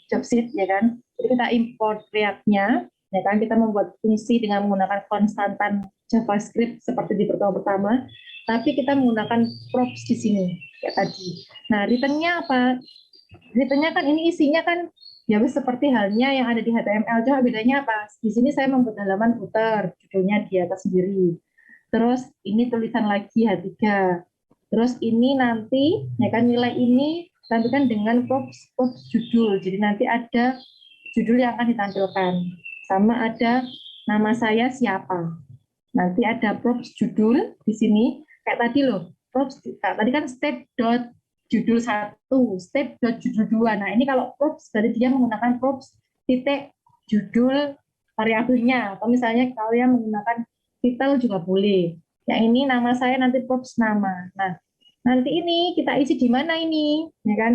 job sheet, ya kan? Jadi kita import React-nya, ya kan kita membuat fungsi dengan menggunakan konstantan JavaScript seperti di pertemuan pertama, tapi kita menggunakan props di sini kayak tadi. Nah, return-nya apa? Return-nya kan ini isinya kan ya seperti halnya yang ada di HTML, cuma bedanya apa? Di sini saya membuat halaman footer, judulnya di atas sendiri. Terus ini tulisan lagi H3. Terus ini nanti ya kan nilai ini tampilkan dengan props judul. Jadi nanti ada judul yang akan ditampilkan. Sama ada nama saya siapa. Nanti ada props judul di sini kayak tadi loh. Props tadi kan state.judul 1, state.judul 2. Nah, ini kalau props berarti dia menggunakan props titik judul variabelnya, atau misalnya kalian menggunakan titel juga boleh. Yang ini nama saya nanti props nama. Nah, nanti ini kita isi di mana ini, ya kan?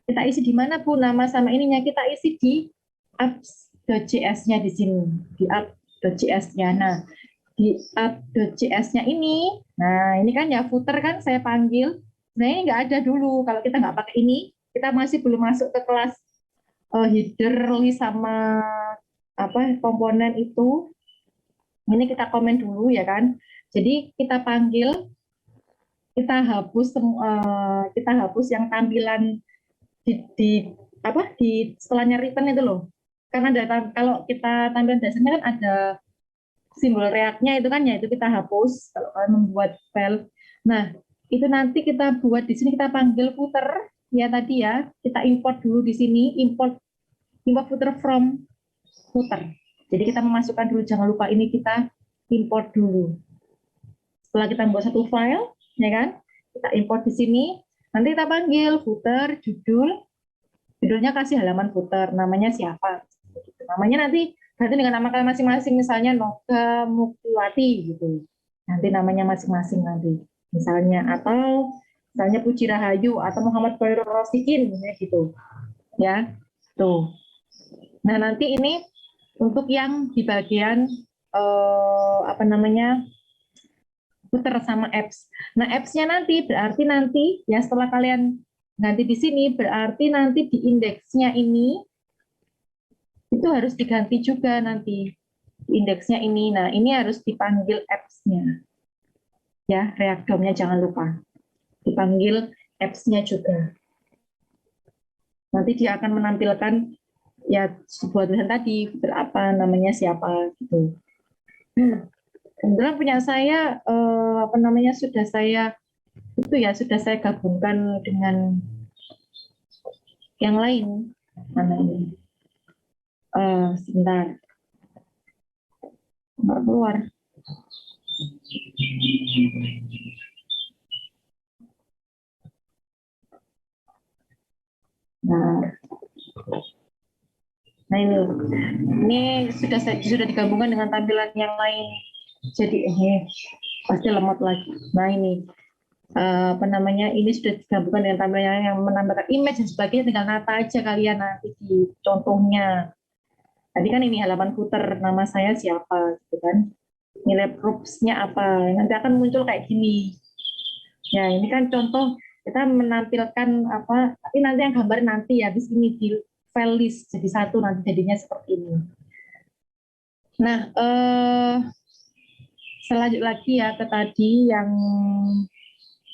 Kita isi di mana Bu nama sama ininya, kita isi di apps.js-nya di sini, di app.js-nya. Nah, di app.js-nya ini, nah ini kan ya footer kan saya panggil. Nah ini nggak ada dulu, kalau kita nggak pakai ini, kita masih belum masuk ke kelas header list sama apa komponen itu. Ini kita komen dulu ya kan. Jadi kita panggil, kita hapus yang tampilan di apa di setelahnya return itu loh. Karena kalau kita tampilan dasarnya kan ada simbol react-nya itu kan ya itu kita hapus kalau kalian membuat file. Nah, itu nanti kita buat di sini, kita panggil footer ya tadi ya. Kita import dulu di sini, import footer from footer. Jadi kita memasukkan dulu, jangan lupa ini kita import dulu. Setelah kita membuat satu file, ya kan? Kita import di sini, nanti kita panggil footer judulnya kasih halaman footer, namanya siapa? Namanya nanti ganti dengan nama kalian masing-masing, misalnya Noga Muktiwati gitu. Nanti namanya masing-masing nanti. Misalnya atau misalnya Puji Rahayu atau Muhammad Khairul Rosikin gitu. Ya. Tuh. Nah, nanti ini untuk yang di bagian apa namanya? Footer sama apps. Nah, apps-nya nanti berarti nanti ya setelah kalian ganti di sini berarti nanti di indeksnya ini itu harus diganti juga nanti indeksnya ini. Nah, ini harus dipanggil apps-nya. Ya, React DOM-nya jangan lupa. Dipanggil apps-nya juga. Nanti dia akan menampilkan ya sebuah tulisan tadi, berapa namanya siapa gitu. Kebetulan punya saya apa namanya sudah saya gabungkan dengan yang lain. Mana ini? Sebentar. Nggak keluar. Nah ini sudah digabungkan dengan tampilan yang lain. Jadi ini pasti lemot lagi. Nah ini apa namanya ini sudah digabungkan dengan tampilan yang menambahkan image dan sebagainya. Tinggal nata aja kalian nanti di contohnya. Tadi kan ini halaman footer, nama saya siapa, gitu kan? Nilai props-nya apa? Nanti akan muncul kayak gini. Ya ini kan contoh kita menampilkan apa? Tapi nanti yang gambar nanti ya, habis ini di file list jadi satu nanti jadinya seperti ini. Nah, selanjut lagi ya ke tadi yang,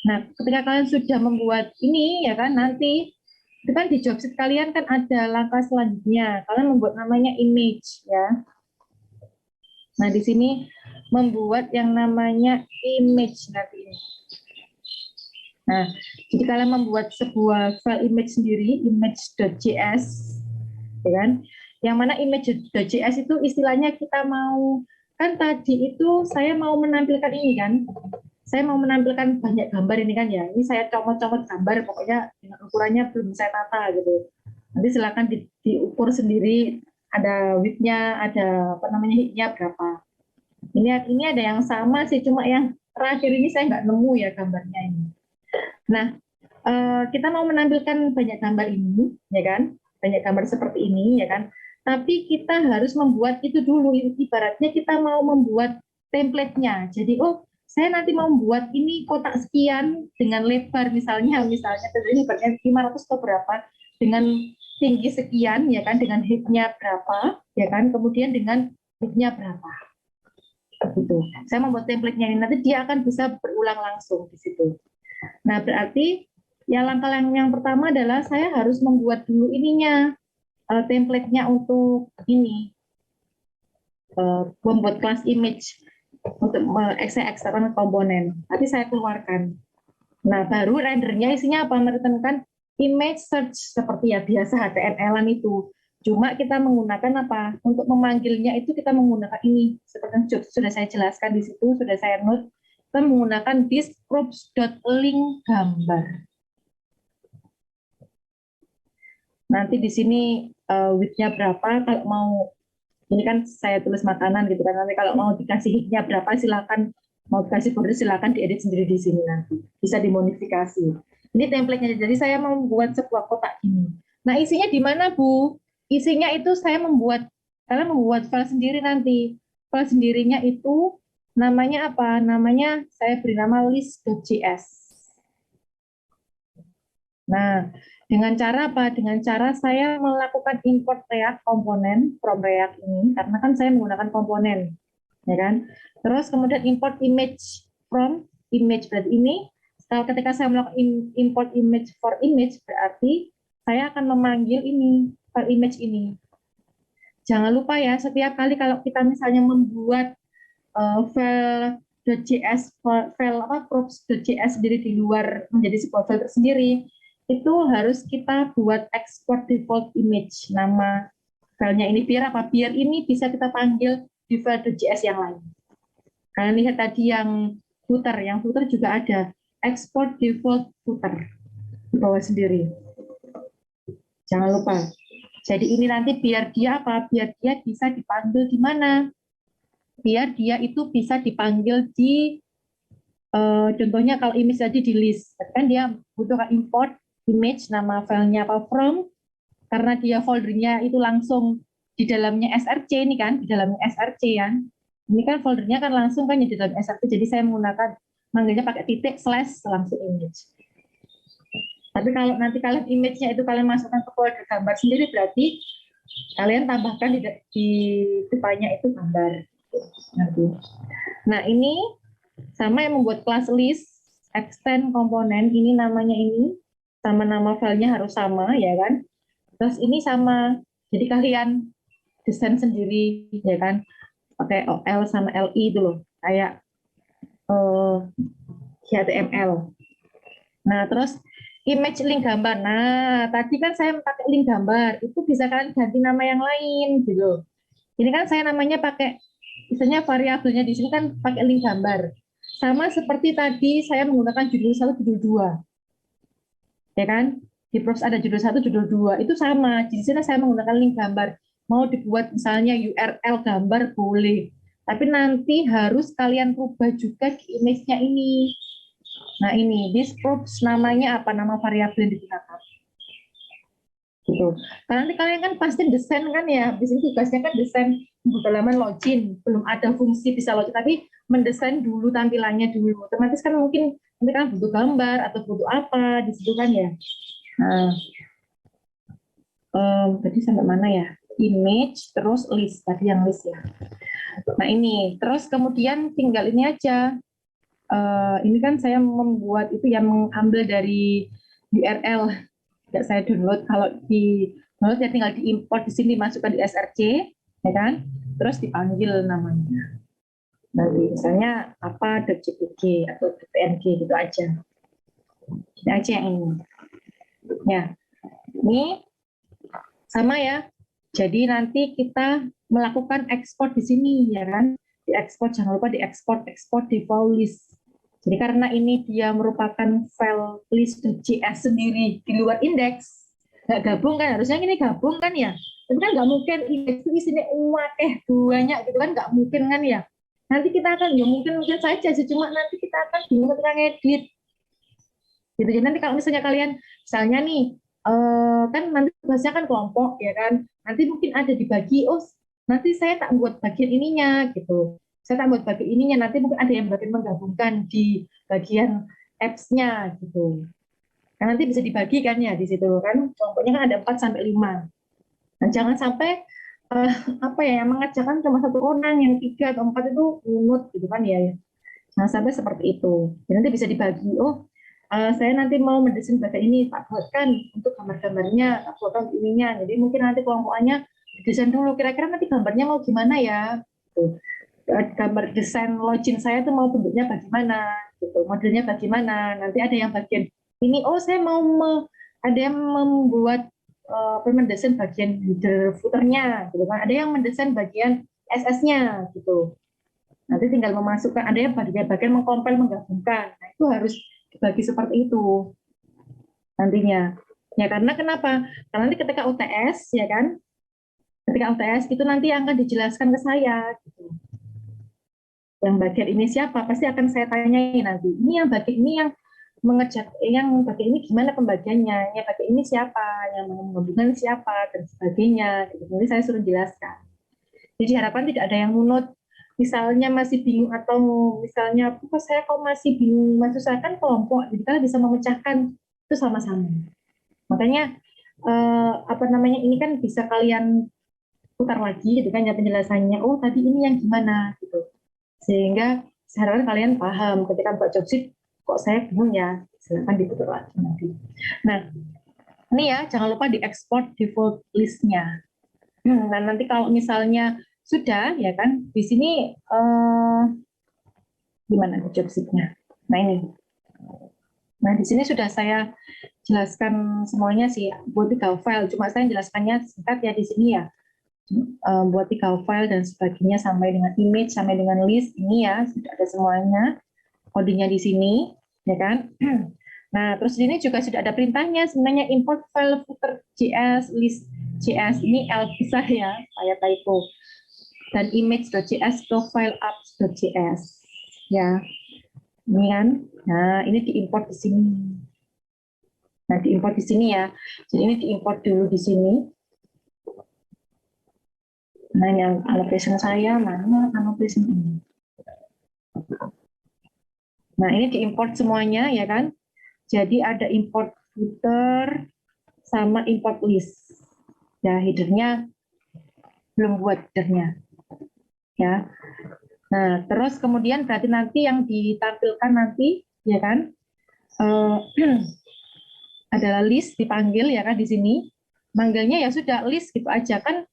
nah ketika kalian sudah membuat ini ya kan nanti itu kan di job sheet kalian kan ada langkah selanjutnya, kalian membuat namanya image ya. Nah di sini membuat yang namanya image nanti ini. Nah, jadi kalian membuat sebuah file image sendiri, image.js, ya kan? Yang mana image.js itu istilahnya kita mau, kan tadi itu saya mau menampilkan ini kan, saya mau menampilkan banyak gambar ini kan ya, ini saya comot-comot gambar, pokoknya dengan ukurannya belum saya tata gitu. Nanti silakan diukur sendiri, ada width-nya, ada apa namanya height-nya berapa. Ini ada yang sama sih, cuma yang terakhir ini saya nggak nemu ya gambarnya ini. Nah, kita mau menampilkan banyak gambar ini, ya kan? Banyak gambar seperti ini, ya kan? Tapi kita harus membuat itu dulu. Ibaratnya kita mau membuat template-nya. Jadi, oh, saya nanti mau membuat ini kotak sekian dengan lebar misalnya tadi lebarnya 500 atau berapa dengan tinggi sekian ya kan, dengan height-nya berapa ya kan, kemudian dengan width-nya berapa. Gitu. Saya membuat template-nya ini, nanti dia akan bisa berulang langsung di situ. Nah, berarti ya langkah yang pertama adalah saya harus membuat dulu ininya, template-nya untuk ini, membuat kelas image untuk saya ekstrakan komponen. Nanti saya keluarkan. Nah, baru rendernya isinya apa? Meretenkan image search seperti ya biasa HTML-an itu. Cuma kita menggunakan apa? Untuk memanggilnya itu kita menggunakan ini. Seperti yang sudah saya jelaskan di situ, sudah saya note. Kita menggunakan this props.link gambar. Nanti di sini width-nya berapa, kalau mau, ini kan saya tulis makanan gitu kan, nanti kalau mau dikasih height-nya berapa silakan, mau dikasih border silakan diedit sendiri di sini nanti. Bisa dimodifikasi. Ini template-nya, jadi saya membuat sebuah kotak ini. Nah, isinya di mana, Bu? Isinya itu saya kalian membuat file sendiri nanti. File sendirinya itu namanya apa? Namanya saya beri nama list.js. Nah, dengan cara apa? Dengan cara saya melakukan import React komponen from React ini, karena kan saya menggunakan komponen, ya kan? Terus kemudian import image from image, berarti ini ketika saya melakukan import image for image, berarti saya akan memanggil ini, file image ini. Jangan lupa ya, setiap kali kalau kita misalnya membuat file.js, file props.js sendiri di luar menjadi sebuah file tersendiri, itu harus kita buat export default image, nama filenya ini, biar apa? Biar ini bisa kita panggil di file.js yang lain. Kalian lihat tadi yang footer juga ada export default footer di bawah sendiri. Jangan lupa. Jadi ini nanti biar dia apa? Biar dia bisa dipanggil di mana? Biar dia itu bisa dipanggil di contohnya kalau image tadi di list, kan dia butuh import image, nama filenya apa from, karena dia foldernya itu langsung di dalamnya src ini kan, di dalamnya src ya. Ini kan foldernya kan langsung kan di dalam src, jadi saya menggunakan manggilnya pakai titik slash langsung image. Tapi kalau nanti kalian image-nya itu kalian masukkan ke folder gambar sendiri, berarti kalian tambahkan di depannya itu gambar. Nanti. Nah, ini sama yang membuat kelas list, extend komponen, ini namanya ini, sama nama filenya harus sama, ya kan? Terus ini sama, jadi kalian desain sendiri, ya kan? Pakai OL sama LI itu loh, kayak HTML. Nah, terus image link gambar. Nah, tadi kan saya pakai link gambar, itu bisa kalian ganti nama yang lain, gitu. Ini kan saya namanya pakai, misalnya variabelnya di sini kan pakai link gambar. Sama seperti tadi saya menggunakan judul 1, judul 2. Ya kan? Di props ada judul 1, judul 2. Itu sama. Di sini saya menggunakan link gambar. Mau dibuat misalnya URL gambar boleh. Tapi nanti harus kalian rubah juga di image-nya ini. Nah, ini this props namanya apa? Nama variabel yang digunakan. Gitu. Karena nanti kalian kan pasti desain kan ya, di sini tugasnya kan desain halaman login, belum ada fungsi bisa login, tapi mendesain dulu tampilannya dulu. Otomatis kan mungkin nanti kan butuh gambar atau butuh apa di situ kan ya. Nah, tadi sampai mana ya? Image, terus list, tadi yang list ya. Nah ini, terus kemudian tinggal ini aja. Ini kan saya membuat itu yang mengambil dari URL. Tidak saya download, kalau di download ya tinggal diimport di sini, masukkan di src, ya kan? Terus dipanggil namanya. Nanti misalnya apa .jpg atau .png gitu aja. Ini aja yang ini. Ya, ini sama ya. Jadi nanti kita melakukan ekspor di sini, ya kan? Diekspor, jangan lupa diekspor default list. Jadi karena ini dia merupakan file list.js sendiri di luar indeks, nggak gabung kan, harusnya ini gabung kan ya, tapi kan nggak mungkin indeks itu isinya banyak gitu kan, nggak mungkin kan ya. Nanti kita akan, ya mungkin saja sih, cuma nanti kita akan bingung ketika ngedit. Gitu. Jadi nanti kalau misalnya kalian, misalnya nih, kan nanti tugasnya kan kelompok ya kan, nanti mungkin ada dibagi, oh nanti saya tak buat bagian ininya gitu. Saya tak buat bagian ininya, nanti mungkin ada yang bagian menggabungkan di bagian apps-nya gitu. Nah, nanti bisa dibagi kan ya di situ kan, kelompoknya kan ada 4 sampai 5. Nah, jangan sampai apa ya, yang mengerjakan cuma satu orang, yang 3 atau 4 itu nunut gitu kan ya. Jangan sampai seperti itu. Jadi nanti bisa dibagi. Oh, saya nanti mau mendesain bagian ini, Pak buatkan untuk gambar-gambarnya, Pak buatkan ininya. Jadi mungkin nanti kelompokannya desain dulu. Kira-kira nanti gambarnya mau gimana ya? Gitu. Gambar desain login saya tuh mau bentuknya bagaimana? Gitu. Modelnya bagaimana? Nanti ada yang bagian ini. Oh, saya mau ada yang membuat mendesain bagian header footernya, gitu kan? Ada yang mendesain bagian SS-nya, gitu. Nanti tinggal memasukkan, ada yang bagian mengkompil, menggabungkan. Nah, itu harus dibagi seperti itu nantinya. Ya karena kenapa? Karena nanti ketika UTS, ya kan? Ketika UTS itu nanti akan dijelaskan ke saya. Gitu. Yang bagian ini siapa? Pasti akan saya tanyai nanti. Ini yang bagian ini yang mengerjakan, yang bagian ini gimana pembagiannya? Yang bagian ini siapa? Yang menghubungkan siapa? Dan sebagainya. Gitu. Nanti saya suruh jelaskan. Jadi harapan tidak ada yang nunut, misalnya masih bingung atau misalnya kok saya kok masih bingung, maksud saya kan kelompok, jadi kita bisa memecahkan itu sama-sama. Makanya apa namanya ini kan bisa kalian putar lagi gitu kan ya penjelasannya. Oh tadi ini yang gimana gitu, sehingga seharusnya kalian paham ketika buat job sheet kok saya bingung ya, silakan diputar lagi nanti. Nah ini ya jangan lupa diekspor default listnya. Nah nanti kalau misalnya sudah ya kan di sini gimana job sheet-nya. Nah ini. Nah di sini sudah saya jelaskan semuanya sih buat 3 file. Cuma saya jelaskannya singkat ya di sini ya. Buat 3 file dan sebagainya sampai dengan image sampai dengan list ini ya sudah ada semuanya. Kodenya di sini ya kan. Nah terus di sini juga sudah ada perintahnya sebenarnya import file footer JS list JS ini L besar ya saya typo dan image.js ke file apps.js ya ini kan. Nah ini diimport di sini. Nah diimport di sini ya. Jadi ini diimport dulu di sini. Nah yang allocation saya mana allocation ini. Nah ini diimport semuanya ya kan. Jadi ada import footer sama import list. Ya headernya belum buat headernya. Ya. Nah terus kemudian berarti nanti yang ditampilkan nanti ya kan. Adalah list dipanggil ya kan di sini. Manggilnya ya sudah list gitu aja kan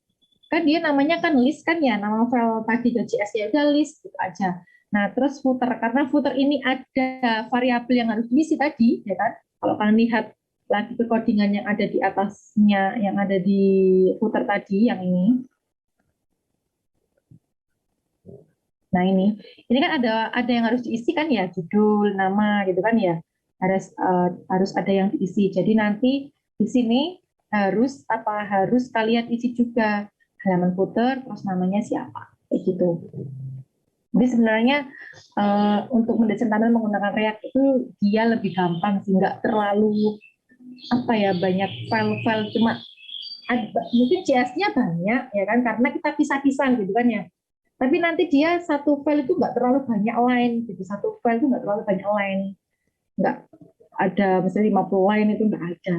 dia namanya kan list kan ya, nama file tadi.js ya udah list gitu aja. Nah terus footer, karena footer ini ada variabel yang harus diisi tadi ya kan. Kalau kalian lihat lagi ke codingan yang ada di atasnya, yang ada di footer tadi yang ini. Nah ini kan ada yang harus diisi kan ya, judul, nama gitu kan ya. Harus ada yang diisi. Jadi nanti di sini harus kalian isi juga halaman footer, terus namanya siapa, kayak gitu. Jadi sebenarnya untuk mendesain tampilan menggunakan React itu dia lebih gampang sih, nggak terlalu apa ya banyak file-file, cuma mungkin JS-nya banyak ya kan, karena kita pisah-pisah gitu kan ya. Tapi nanti dia satu file itu nggak terlalu banyak line, gitu. Satu file itu nggak terlalu banyak line, nggak ada misalnya 50 line itu nggak ada.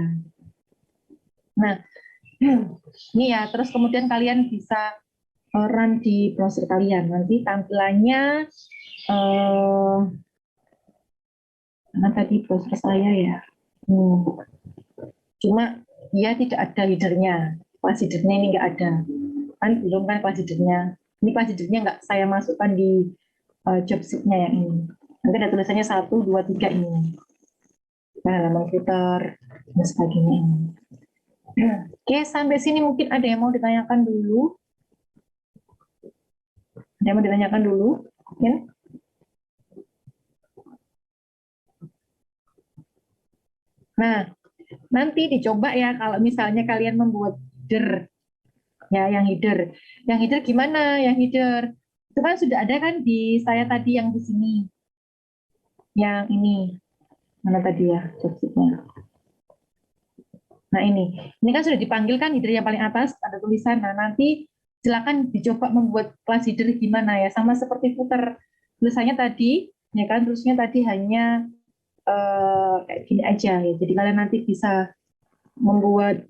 Nah ini ya, terus kemudian kalian bisa run di browser kalian. Nanti tampilannya, mana tadi browser saya ya. Cuma dia tidak ada headernya. Class headernya ini nggak ada. Kan belum kan class headernya. Ini class headernya nggak saya masukkan di job sheet-nya yang ini. Nanti ada tulisannya 1, 2, 3 ini. Halaman footer dan sebagainya ini. Oke, sampai sini mungkin ada yang mau ditanyakan dulu. Ada yang mau ditanyakan dulu? Ya. Nah, nanti dicoba ya kalau misalnya kalian membuat header. Ya, yang header. Yang header gimana? Yang header itu kan sudah ada kan di saya tadi yang di sini. Yang ini. Mana tadi ya job sheet-nya? Nah, ini kan sudah dipanggil kan header yang paling atas ada tulisan. Nah, nanti silakan dicoba membuat class header gimana ya, sama seperti footer. Tulisannya tadi ya kan, terusnya tadi hanya kayak gini aja ya. Jadi kalian nanti bisa membuat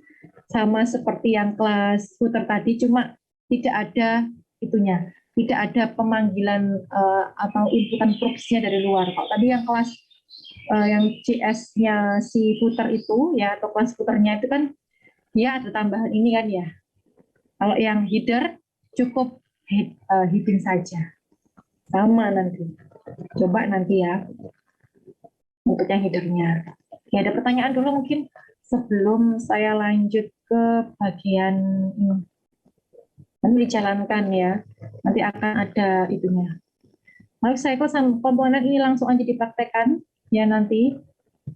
sama seperti yang kelas footer tadi, cuma tidak ada itunya, tidak ada pemanggilan atau inputan proxy-nya dari luar. Kalau tadi yang kelas yang CS-nya si footer itu ya, atau kelas footernya itu kan dia ada tambahan ini kan ya. Kalau yang header cukup heading saja. Sama nanti. Coba nanti ya untuk yang headernya. Ya, ada pertanyaan dulu mungkin sebelum saya lanjut ke bagian ini. Nanti dijalankan ya. Nanti akan ada itunya. Life cycle sama komponen ini langsung aja dipraktekkan ya nanti.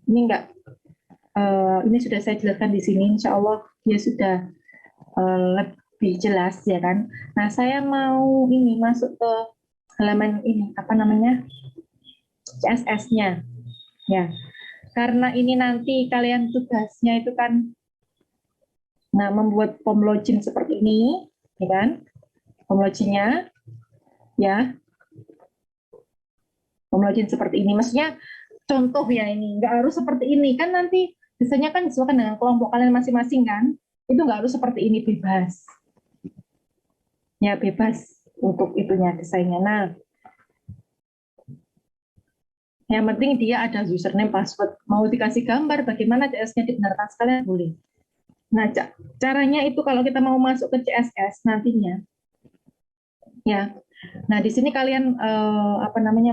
Ini enggak ini sudah saya jelaskan di sini. Insya Allah dia sudah lebih jelas ya kan. Nah, saya mau ini masuk ke halaman ini apa namanya? CSS-nya. Ya. Karena ini nanti kalian tugasnya itu kan membuat form login seperti ini, ya kan? Form loginnya ya. Form login seperti ini. Maksudnya contoh ya ini, nggak harus seperti ini kan nanti biasanya kan disesuaikan dengan kelompok kalian masing-masing kan. Itu nggak harus seperti ini, bebas. Ya, bebas untuk itunya desainnya. Nah, yang penting dia ada username, password. Mau dikasih gambar, bagaimana CSS-nya dibenarkan sekalian, boleh. Nah, caranya itu kalau kita mau masuk ke CSS nantinya, ya. Nah, di sini kalian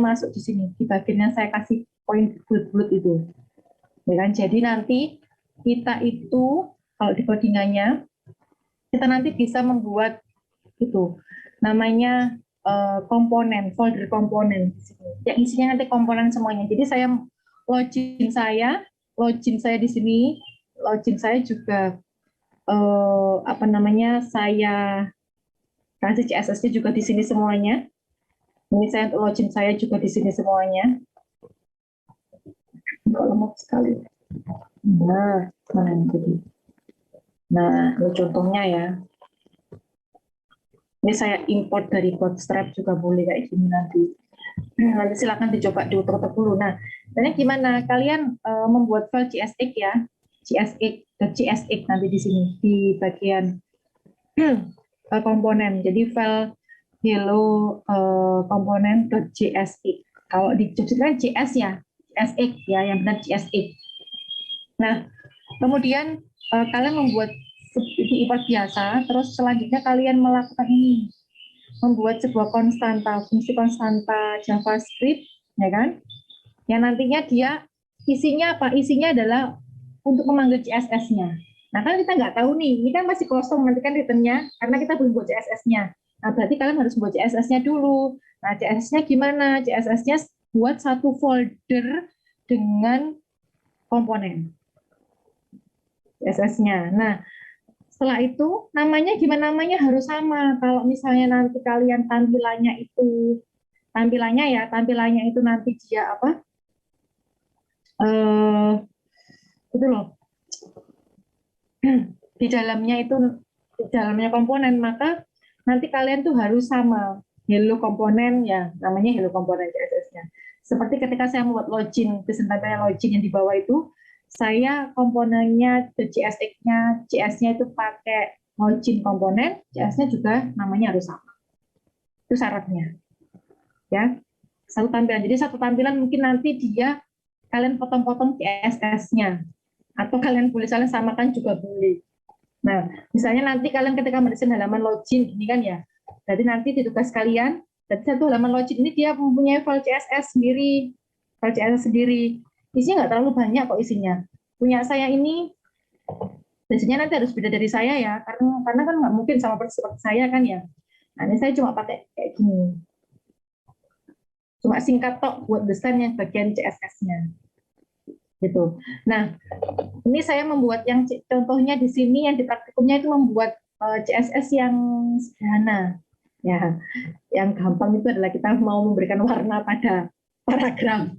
masuk di sini di bagian yang saya kasih poin bulat-bulat itu, ya kan? Jadi nanti kita itu kalau di codingannya kita nanti bisa membuat itu namanya komponen, folder komponen yang isinya nanti komponen semuanya. Jadi saya login saya di sini, login saya juga saya kasih CSS-nya juga di sini semuanya. Ini saya untuk login saya juga di sini semuanya. Kalau lemot sekali. Nah, ini contohnya ya. Ini saya import dari Bootstrap juga boleh kayak gini nanti. Nanti silakan dicoba diutak-utak dulu. Nah, caranya gimana? Kalian membuat file CSX ya, CSX nanti di sini di bagian komponen. Jadi file hello komponen.csx. Kalau di kan CS ya, CSX ya, yang benar CSX. Nah, kemudian kalian membuat di import biasa, terus selanjutnya kalian melakukan ini, membuat sebuah konstanta, fungsi konstanta JavaScript, ya kan? Yang nantinya dia isinya apa? Isinya adalah untuk memanggil CSS-nya. Nah, kan kita nggak tahu nih, ini kan masih kosong nanti kan returnnya, karena kita belum buat CSS-nya. Nah, berarti kalian harus buat CSS-nya dulu. Nah, CSS-nya gimana? CSS-nya buat satu folder dengan komponen CSS-nya. Nah, setelah itu namanya gimana, namanya harus sama. Kalau misalnya nanti kalian tampilannya itu nanti dia apa? Itu loh. Di dalamnya komponen, maka nanti kalian tuh harus sama. Hello komponen ya, namanya hello komponen CSS-nya. Seperti ketika saya membuat login, presentasinya login yang di bawah itu, saya komponennya CSX-nya, CS-nya itu pakai login komponen, CS-nya juga namanya harus sama. Itu syaratnya. Ya. Satu tampilan. Jadi satu tampilan mungkin nanti dia kalian potong-potong CSS-nya. Atau kalian boleh saling samakan juga boleh. Nah, misalnya nanti kalian ketika mendesain halaman login ini kan ya, berarti nanti di tugas kalian, berarti satu halaman login ini dia mempunyai file CSS sendiri. Isinya nggak terlalu banyak kok isinya. Punya saya ini, biasanya nanti harus beda dari saya ya, karena kan nggak mungkin sama persis seperti saya kan ya. Nah, ini saya cuma pakai kayak gini. Cuma singkat tok buat desain yang bagian CSS-nya. Gitu. Nah, ini saya membuat yang contohnya di sini yang di praktikumnya itu membuat CSS yang sederhana. Ya, yang gampang itu adalah kita mau memberikan warna pada paragraf.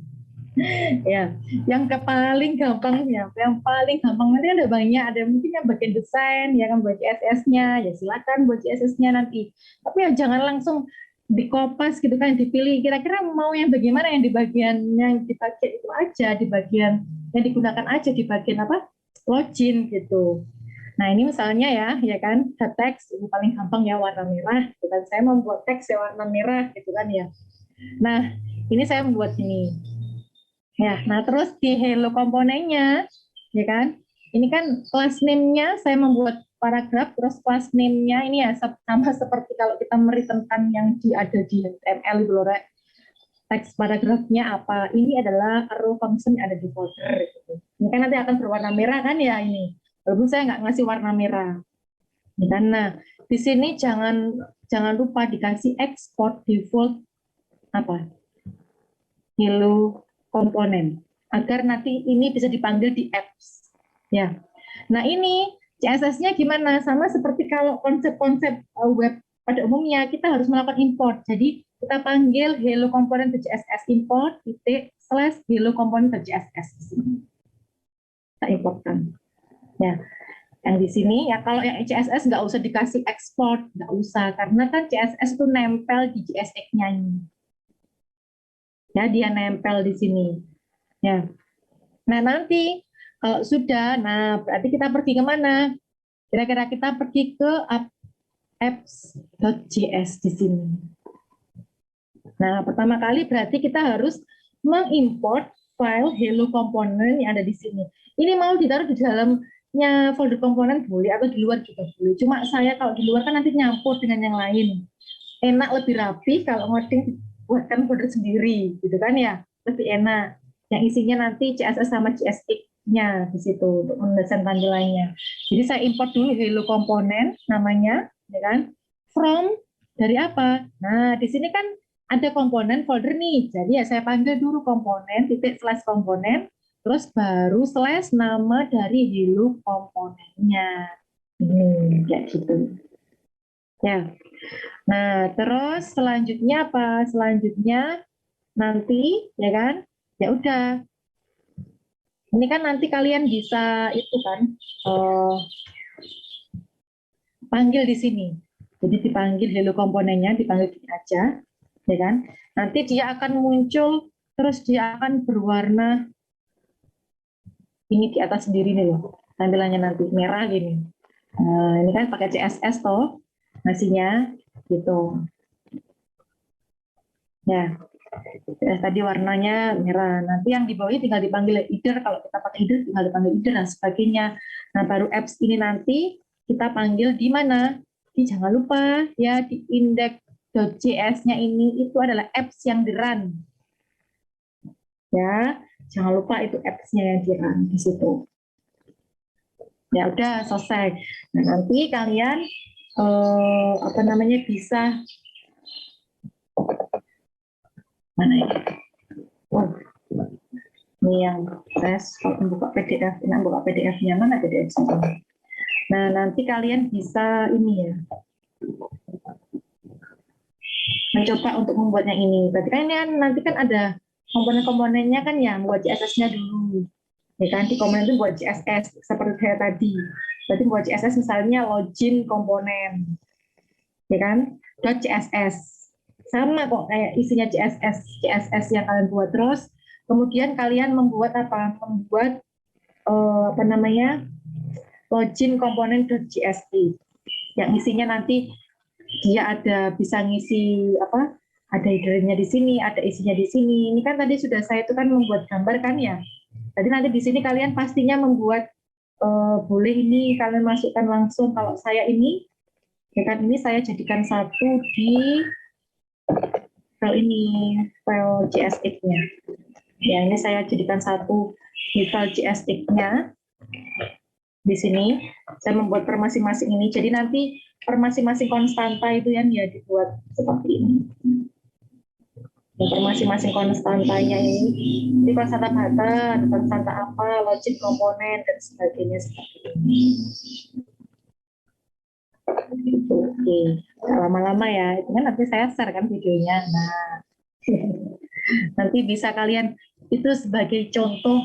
Ya, yang paling gampang nanti ada banyak, ada mungkin yang bagian desain, ya kan buat CSS-nya, ya silakan buat CSS-nya nanti. Tapi ya jangan langsung dikopas gitu kan, dipilih kira-kira mau yang bagaimana, yang di bagian itu aja, di bagian yang digunakan aja di bagian apa? Login gitu. Nah, ini misalnya ya kan, head text ini paling gampang ya warna merah, gitu kan. Saya membuat teks ya warna merah gitu kan ya. Nah, ini saya membuat ini. Ya, nah terus di hello komponennya, ya kan? Ini kan class name-nya saya membuat paragraf, terus class name-nya ini ya sama seperti kalau kita meretentkan yang ada di HTML itu loh, Rek. Teks paragrafnya apa? Ini adalah arrow function yang ada di folder. Gitu. Ini kan nanti akan berwarna merah kan ya ini. Walaupun saya nggak ngasih warna merah. Ya kan? Nah, di sini jangan lupa dikasih export default apa? Hello komponen agar nanti ini bisa dipanggil di apps. Ya. Nah, ini CSS-nya gimana? Sama seperti kalau konsep-konsep web pada umumnya kita harus melakukan import. Jadi kita panggil hello komponen CSS import titik slash hello komponen CSS. Kita importkan. Ya. Yang di sini ya kalau yang CSS nggak usah dikasih export, nggak usah karena kan CSS itu nempel di JSX-nya ini. Ya, dia nempel di sini. Ya. Nah, nanti kalau sudah, nah berarti kita pergi kemana? Kira-kira kita pergi ke apps.js di sini. Nah, pertama kali berarti kita harus mengimport file hello komponen yang ada di sini. Ini mau ditaruh di dalamnya folder komponen boleh atau di luar juga boleh. Cuma saya kalau di luar kan nanti nyampur dengan yang lain. Enak lebih rapi kalau ngoding buatkan folder sendiri, gitu kan ya? Lebih enak. Yang isinya nanti CSS sama JSX-nya di situ untuk mendesain tampilannya. Jadi saya import dulu hello komponen namanya, ya kan? From dari apa? Nah, di sini kan ada komponen folder nih. Jadi ya saya panggil dulu komponen titik slash komponen, terus baru slash nama dari hello komponennya. Ini kayak gitu. Ya. Nah, terus selanjutnya apa? Selanjutnya nanti ya kan? Ya udah. Ini kan nanti kalian bisa itu kan panggil di sini. Jadi dipanggil hello komponennya, dipanggil gini aja, ya kan? Nanti dia akan muncul, terus dia akan berwarna ini di atas sendiri nih loh, tampilannya nanti merah gini. Nah, ini kan pakai CSS toh, nasinya gitu. Ya, tadi warnanya merah. Nanti yang di bawahnya tinggal dipanggil header. Kalau kita pakai header, tinggal dipanggil header dan sebagainya. Nah, baru apps ini nanti kita panggil di mana? Jangan lupa ya di index.js-nya ini itu adalah apps yang di run. Ya, jangan lupa itu apps-nya yang di run di situ. Ya udah selesai. Nah, nanti kalian bisa mana ya? Oh, ini yang saya buka PDF, buka PDF-nya mana PDF-nya? Nah, nanti kalian bisa ini ya, mencoba untuk membuatnya ini. Berarti kan ini kan nanti kan ada komponen-komponennya kan ya, buat CSS-nya dulu. Ya kan, di komponen itu buat CSS, seperti saya tadi. Berarti buat CSS misalnya login komponen. Ya kan, .css. Sama kok kayak isinya CSS yang kalian buat. Terus, kemudian kalian membuat apa? Membuat login komponen .jsp yang isinya nanti dia ada bisa ngisi apa? Ada header-nya di sini, ada isinya di sini. Ini kan tadi sudah saya itu kan membuat gambar kan ya. Jadi nanti di sini kalian pastinya membuat boleh ini kalian masukkan langsung. Kalau saya ini, ya kan ini saya jadikan satu di file ini, file JSX-nya. Ya ini saya jadikan satu di file JSX-nya. Di sini saya membuat per masing-masing ini. Jadi nanti per masing-masing konstanta itu yang dia dibuat seperti ini. Per masing-masing konstantanya ini konstanta button, konstanta apa, logic komponen dan sebagainya seperti ini. Oke, lama-lama ya. Itu kan nanti saya share kan videonya. Nah, nanti bisa kalian itu sebagai contoh.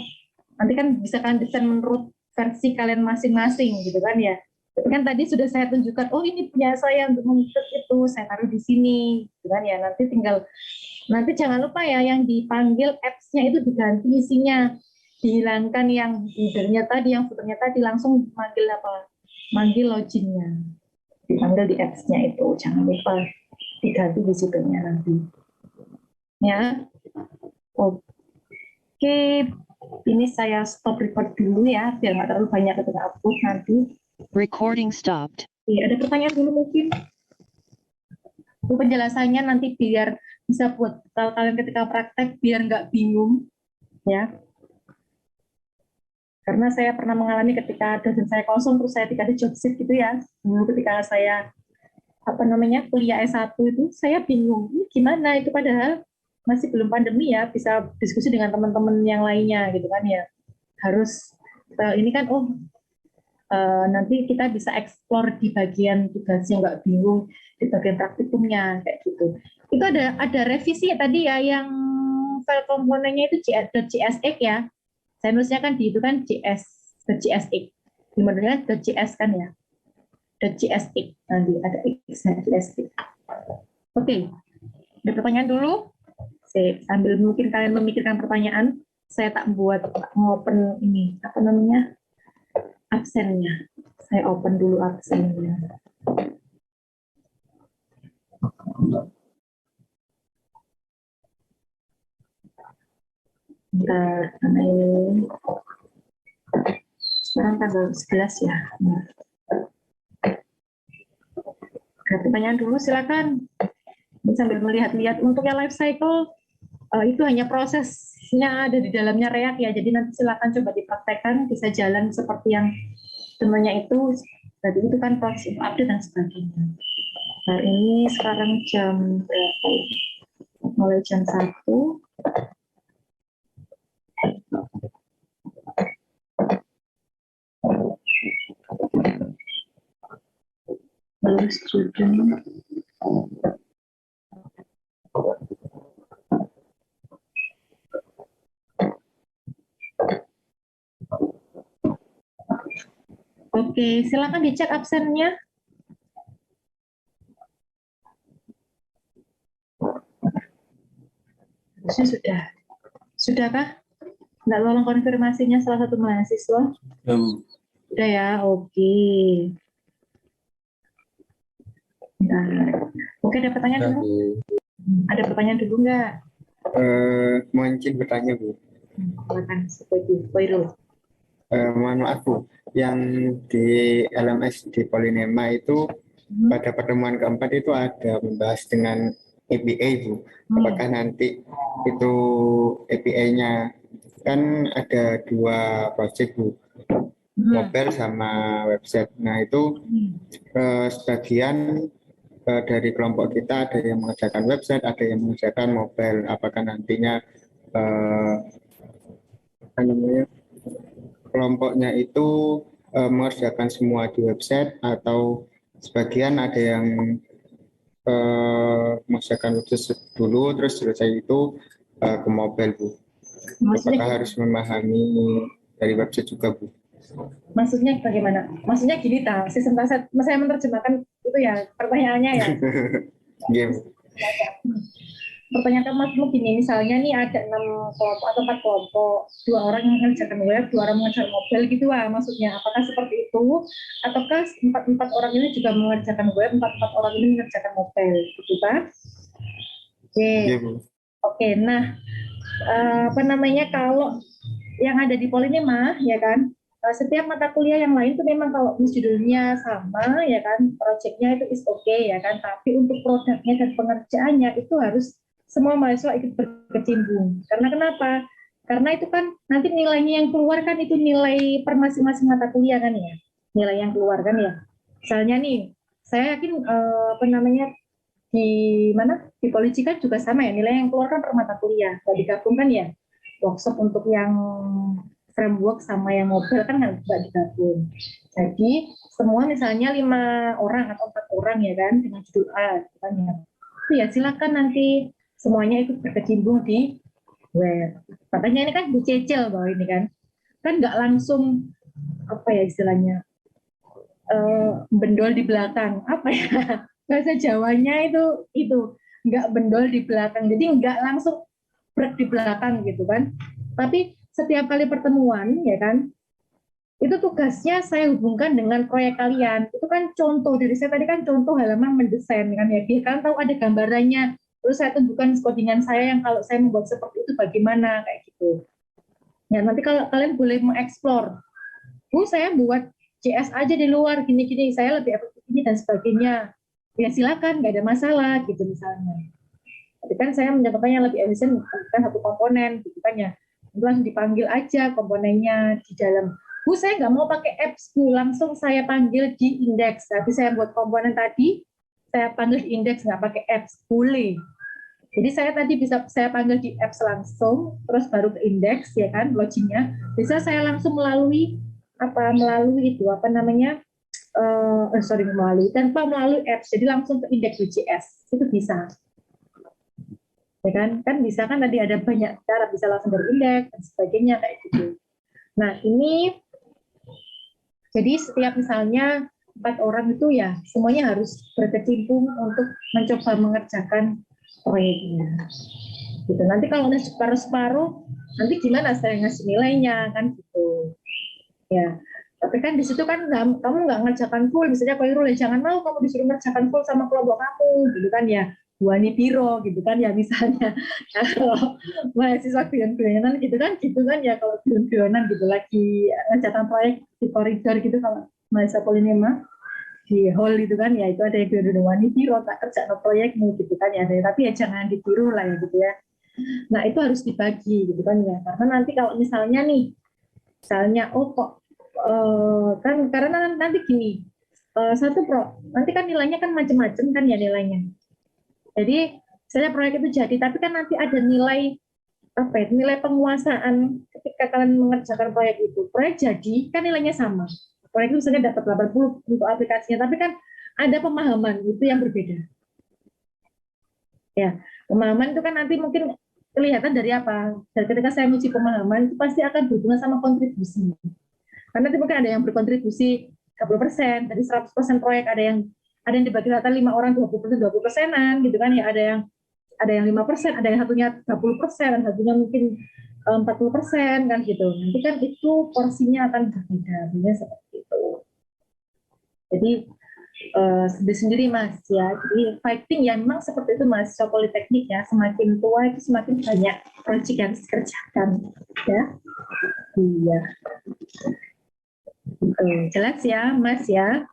Nanti kan bisa kalian desain menurut versi kalian masing-masing gitu kan ya. Tapi kan tadi sudah saya tunjukkan, oh ini punya saya untuk mengikut itu, saya taruh di sini, gitu kan ya. Nanti jangan lupa ya yang dipanggil apps-nya itu diganti isinya. dihilangkan yang headernya tadi, yang footernya tadi, langsung manggil apa? Manggil loginnya. Dipanggil di apps-nya itu. Jangan lupa diganti di situnya nanti. Ya. Oke. Ini saya stop record dulu ya, biar nggak terlalu banyak ketika upload nanti. Recording stopped. Ada pertanyaan dulu mungkin? Itu penjelasannya nanti biar bisa buat kalau kalian ketika praktek biar nggak bingung ya. Karena saya pernah mengalami ketika dosen saya kosong terus saya tidak ada job shift gitu ya. Dulu ketika saya kuliah S1 itu saya bingung ini gimana itu, padahal masih belum pandemi ya, bisa diskusi dengan teman-teman yang lainnya gitu kan ya. Harus ini kan nanti kita bisa eksplor di bagian tugasnya, nggak bingung di bagian praktikumnya kayak gitu. Itu ada revisi ya tadi ya, yang file komponennya itu .jsx ya. Saya nulisnya kan di itu kan .jsx. Dimana .js kan ya. .jsx nanti ada x-nya .jsx. Oke. Ada pertanyaan dulu? Sambil mungkin kalian memikirkan pertanyaan, saya tak buat ngopen ini absennya. Saya open dulu absennya. Karena ini sekarang tanggal 11 ya. Ada pertanyaan dulu silakan. Sambil melihat-lihat untuk yang life cycle itu hanya prosesnya ada di dalamnya React ya. Jadi nanti silakan coba dipraktekkan, bisa jalan seperti yang sebenarnya itu. Tadi itu kan proses update dan sebagainya. Nah ini sekarang jam berapa? Mulai jam 1. Lalu student. Oke, silakan dicek absennya. Harusnya sudahkah? Nggak tolong konfirmasinya salah satu mahasiswa? Sudah ya, oke. Nah, oke, ada pertanyaan dulu? Ada pertanyaan dulu nggak? Mohon izin bertanya, Bu. Silakan, Koirul. Mohon maaf, Bu. Yang di LMS di Polinema itu pada pertemuan keempat itu ada membahas dengan API, Bu. Apakah nanti itu API-nya kan ada 2 project, Bu, mobile sama website. Nah itu sebagian dari kelompok kita ada yang mengerjakan website, ada yang mengerjakan mobile. Apakah nantinya kelompoknya itu mengerjakan semua di website atau sebagian ada yang mengerjakan website dulu terus selesai itu ke mobile, Bu. Apakah harus memahami dari website juga, Bu? Maksudnya bagaimana? Maksudnya gini, saya menerjemahkan itu ya pertanyaannya ya. Iya, Bu. Pertanyaan Mas gini, misalnya nih ada 6 kelompok atau 4 kelompok, 2 orang yang mengerjakan web, 2 orang mengerjakan mobile gitu lah maksudnya. Apakah seperti itu? Ataukah 4 orang ini juga mengerjakan web, 4 orang ini mengerjakan mobile, gitu kan? Oke. Iya, Bu. Oke, nah kalau yang ada di Polinema ya kan, setiap mata kuliah yang lain itu memang kalau judulnya sama ya kan, projectnya itu is okay ya kan, tapi untuk produknya dan pengerjaannya itu harus semua mahasiswa ikut berkecimpung. Karena kenapa? Karena itu kan nanti nilainya yang keluar kan itu nilai per masing-masing mata kuliah kan ya, nilai yang keluar kan ya. Misalnya nih, saya yakin di Polisi kan juga sama ya, nilai yang keluar kan per mata kuliah, nggak digabungkan ya. Workshop untuk yang framework sama yang mobile kan nggak digabung. Jadi semua misalnya 5 orang atau 4 orang ya kan dengan judul A, kan ya. Itu ya silakan nanti semuanya ikut berkecimpung di web. Makanya ini kan dicecil bahwa ini kan nggak langsung apa ya istilahnya bendol di belakang apa ya bahasa Jawanya itu nggak bendol di belakang, jadi nggak langsung brek di belakang gitu kan, tapi setiap kali pertemuan, ya kan, itu tugasnya saya hubungkan dengan proyek kalian. Itu kan contoh dari saya tadi kan contoh halaman mendesain kan ya. Biar kalian tahu ada gambarannya. Terus saya tunjukkan codingan saya yang kalau saya membuat seperti itu bagaimana kayak gitu. Ya nanti kalau kalian boleh mengeksplor, saya buat CS aja di luar gini-gini, saya lebih efektif ini dan sebagainya. Ya silakan, nggak ada masalah gitu misalnya. Tapi kan saya mencontohkan yang lebih efisien bukan satu komponen gitu kan ya. Itu langsung dipanggil aja komponennya di dalam. Saya nggak mau pakai apps, langsung saya panggil di index. Tapi saya buat komponen tadi, saya panggil di index, nggak pakai apps, boleh. Jadi saya tadi bisa saya panggil di apps langsung, terus baru ke index ya kan, loginnya. Bisa saya langsung melalui itu apa namanya, tanpa melalui apps, jadi langsung ke index.js itu bisa. Ya kan bisa kan tadi ada banyak cara, bisa langsung dari indeks dan sebagainya kayak gitu. Nah ini jadi setiap misalnya 4 orang itu ya semuanya harus berkecimpung untuk mencoba mengerjakan proyeknya. Gitu. Nanti kalau udah separuh-separuh, nanti gimana saya ngasih nilainya kan gitu. Ya. Tapi kan di situ kan kamu nggak ngerjakan full, misalnya Koirul ya jangan mau kamu disuruh ngerjakan full sama kelompok kamu, gitu kan ya. Buani Piro gitu kan ya misalnya. Nah, kalau mahasiswa guyon-guyonan gitu kan ya kalau guyon-guyonan gitu lagi ngerjakan proyek di koridor gitu kalau mahasiswa Polinema di hall itu kan ya itu ada yang guyon Buani Piro tak kerja no proyekmu gitu kan ya. Tapi ya jangan ditiru lah ya gitu ya. Nah itu harus dibagi gitu kan ya. Karena nanti kalau misalnya kan karena nanti gini nanti kan nilainya kan macam-macam kan ya nilainya. Jadi saya proyek itu jadi, tapi kan nanti ada nilai nilai penguasaan ketika kalian mengerjakan proyek itu. Proyek jadi kan nilainya sama. Proyek itu misalnya dapat 80 untuk aplikasinya, tapi kan ada pemahaman itu yang berbeda. Ya, pemahaman itu kan nanti mungkin kelihatan dari apa? Dan ketika saya menguji pemahaman itu pasti akan berhubungan sama kontribusi. Karena nanti mungkin ada yang berkontribusi 30%, dari 100% proyek ada yang dibagi rata 5 orang 20%an gitu kan ya, ada yang 5%, ada yang satunya 30%, dan satunya mungkin 40% kan gitu. Nanti kan itu porsinya akan berbeda, biasanya seperti itu. Jadi sendiri Mas ya. Jadi fighting ya memang seperti itu Mas, so, politeknik ya, semakin tua itu semakin banyak proyek yang dikerjakan ya. Iya. Jelas ya Mas ya.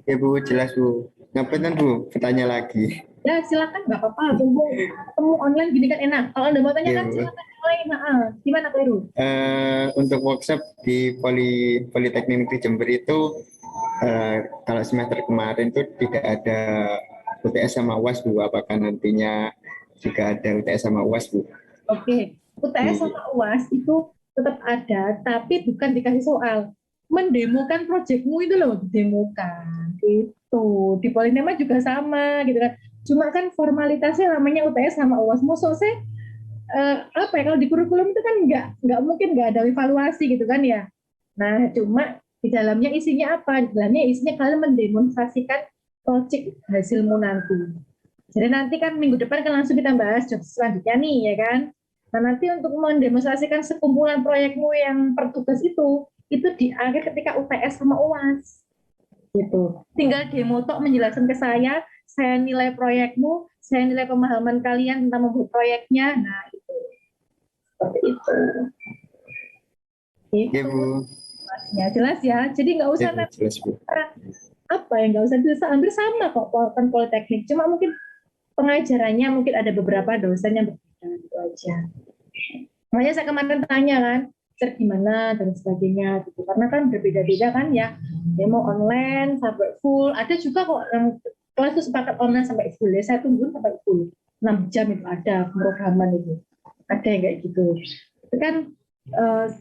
Ya Bu, jelas Bu. Ngapain Bu? Bertanya lagi. Ya silakan, nggak apa-apa. Temu online gini kan enak. Kalau Anda mau tanya kan silakan mulai. Gimana Pak Heru? Untuk workshop di Politeknik Negeri Jember itu kalau semester kemarin itu tidak ada UTS sama UAS Bu. Apakah nantinya juga ada UTS sama UAS Bu? Oke, UTS sama UAS itu tetap ada, tapi bukan dikasih soal. Mendemokan proyekmu itu loh, didemokan. Itu di Polinema juga sama gitu kan. Cuma kan formalitasnya namanya UTS sama UAS. Maksud saya kalau di kurikulum itu kan nggak mungkin nggak ada evaluasi gitu kan ya. Nah cuma di dalamnya isinya apa? Di dalamnya isinya kalian mendemonstrasikan proyek hasilmu nanti. Jadi nanti kan minggu depan kan langsung kita bahas job selanjutnya nih ya kan. Nah nanti untuk mendemonstrasikan sekumpulan proyekmu yang per tugas itu di akhir ketika UTS sama UAS gitu. Tinggal demo tok menjelaskan ke saya nilai proyekmu, saya nilai pemahaman kalian tentang membuat proyeknya. Nah itu seperti itu. Iya Bu. Ya jelas ya. Jadi nggak usah Ya, jelas Bu. nggak usah hampir sama kok kan politeknik. Cuma mungkin pengajarannya mungkin ada beberapa dosen yang berbeda gitu aja. Makanya saya kemarin tanya kan, gimana dan sebagainya gitu. Karena kan berbeda-beda kan ya. Demo online sampai full. Ada juga kok yang kelas itu sepakat online sampai full. Ya, saya tungguin sampai full. 6 jam itu ada pemrograman itu. Ada yang kayak gitu. Itu kan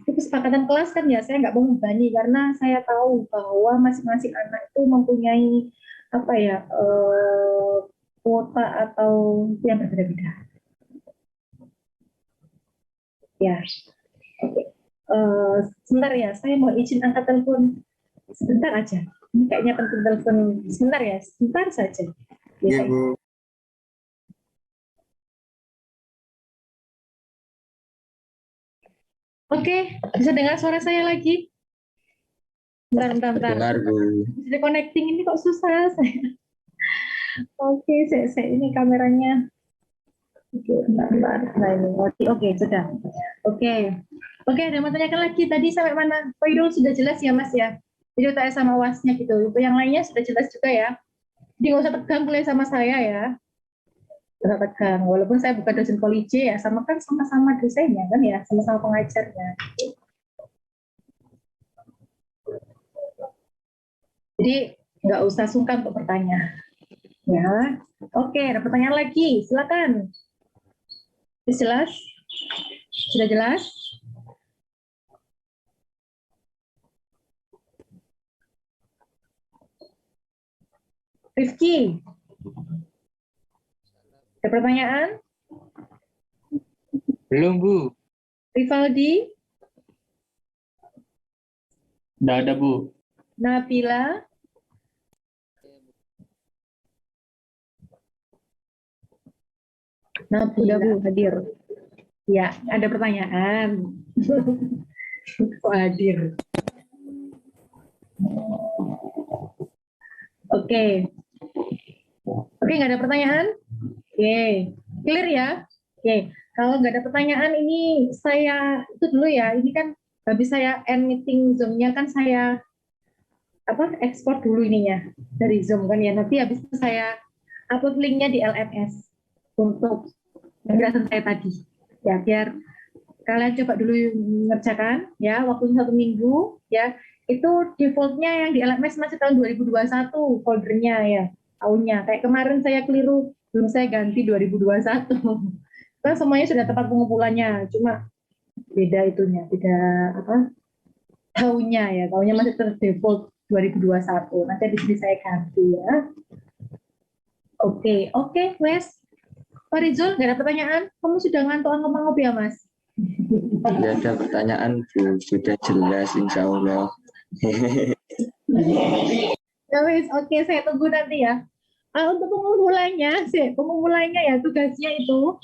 itu kesepakatan kelas kan ya, saya nggak mau membebani karena saya tahu bahwa masing-masing anak itu mempunyai kuota atau yang berbeda-beda. Ya, oke. Sebentar ya, saya mau izin angkat telepon sebentar aja. Ini kayaknya penting telepon sebentar ya, sebentar saja. Iya Bu. Oke, bisa dengar suara saya lagi? Bentar. Dengar, Bu. Bisa connecting ini kok susah saya. Oke, saya ini kameranya. Oke, bentar. Nah, ini. Oke, sudah. Oke, ada yang mau tanyakan lagi? Tadi sampai mana? Pak Idul sudah jelas ya, Mas ya? Jadi tanya sama wasnya gitu. Yang lainnya sudah jelas juga ya. Jadi nggak usah tegang kuliah sama saya ya. Nggak usah tegang. Walaupun saya bukan dosen kolije ya, sama-sama dosennya kan ya, sama-sama pengajarnya. Jadi nggak usah sungkan untuk bertanya. Ya, oke. Ada pertanyaan lagi? Silakan. Jelas? Sudah jelas? Rifki, ada pertanyaan? Belum, Bu. Rivaldi, Udah ada, Bu. Nabila, Nabila Bu hadir. Ya, ada pertanyaan. Kok hadir? Oke, nggak ada pertanyaan? Oke, clear ya? Oke, kalau nggak ada pertanyaan ini saya itu dulu ya. Ini kan habis saya end meeting Zoom-nya kan saya ekspor dulu ininya dari Zoom kan ya. Nanti habis itu saya upload linknya di LMS untuk penjelasan saya tadi. Ya, biar kalian coba dulu mengerjakan ya, waktunya 1 minggu ya. Itu defaultnya yang di LMS masih tahun 2021 foldernya ya, tahunnya. Kayak kemarin saya keliru, belum saya ganti 2021. Kan semuanya sudah tepat pengumpulannya, cuma beda itunya, beda tahunnya ya. Tahunnya masih terdefault 2021. Nanti di sini saya ganti ya. Oke, Wes. Pak Rizul, nggak ada pertanyaan? Kamu sudah ngantuk ngomong ya, Mas? Tidak ada pertanyaan, Bu. Sudah jelas, insya Allah. Ya wes, oke, saya tunggu nanti ya. Untuk pengumpulannya ya tugasnya itu.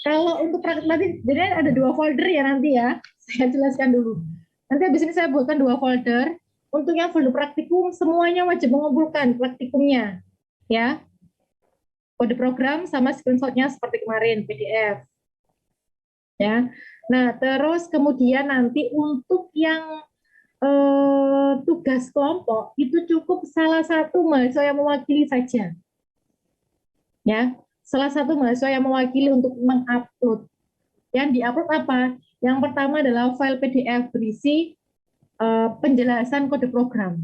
Kalau untuk praktek nanti, jadi ada 2 folder ya nanti ya. Saya jelaskan dulu. Nanti habis ini saya buatkan 2 folder. Untuk yang folder praktikum semuanya wajib mengumpulkan praktikumnya, ya. Kode program sama screenshotnya seperti kemarin PDF, ya. Nah, terus kemudian nanti untuk yang tugas kelompok itu cukup salah satu mahasiswa yang mewakili saja, ya. Salah satu mahasiswa yang mewakili untuk mengupload. Yang diupload apa? Yang pertama adalah file PDF berisi penjelasan kode program.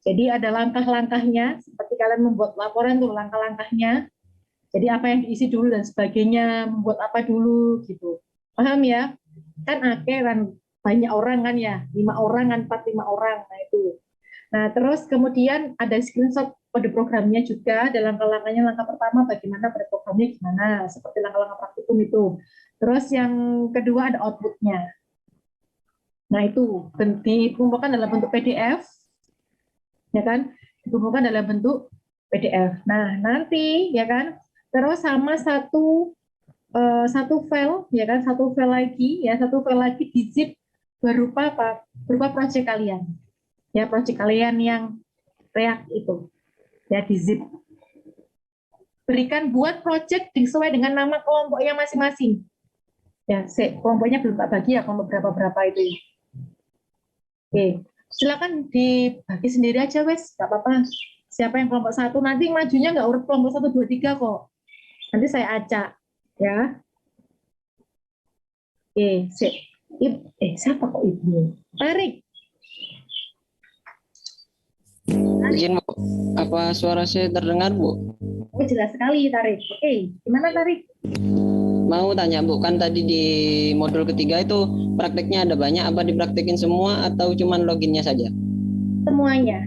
Jadi ada langkah-langkahnya, seperti kalian membuat laporan tuh langkah-langkahnya. Jadi apa yang diisi dulu dan sebagainya, membuat apa dulu gitu. Paham ya? Kan kan banyak orang kan ya, 5 orang kan 4-5 orang. Nah itu. Nah terus kemudian ada screenshot kode programnya juga, ada langkah-langkahnya. Langkah pertama bagaimana kode programnya gimana, seperti langkah-langkah praktikum itu. Terus yang kedua ada outputnya. Nah itu dikumpulkan dalam bentuk PDF, ya kan? Dikumpulkan dalam bentuk PDF. Nah nanti ya kan, terus sama satu file, ya kan, satu file lagi di zip berupa apa? Berupa project kalian, ya project kalian yang React itu, ya di zip. Berikan buat project sesuai dengan nama kelompoknya masing-masing. Ya, kelompoknya belum tak bagi ya, kelompok berapa itu ya. Oke, silakan dibagi sendiri aja wes, nggak apa-apa. Siapa yang kelompok 1 nanti majunya nggak urut kelompok 1, 2, 3 kok. Nanti saya acak, ya. Oke, siapa kok ibu? Tarik. Izin, Bu. Apa suara saya terdengar, Bu? Oh, jelas sekali, Tarik. Oke, gimana Tarik? Mau tanya, Bu, kan tadi di modul ketiga itu prakteknya ada banyak, apa dipraktekin semua atau cuman loginnya saja? Semuanya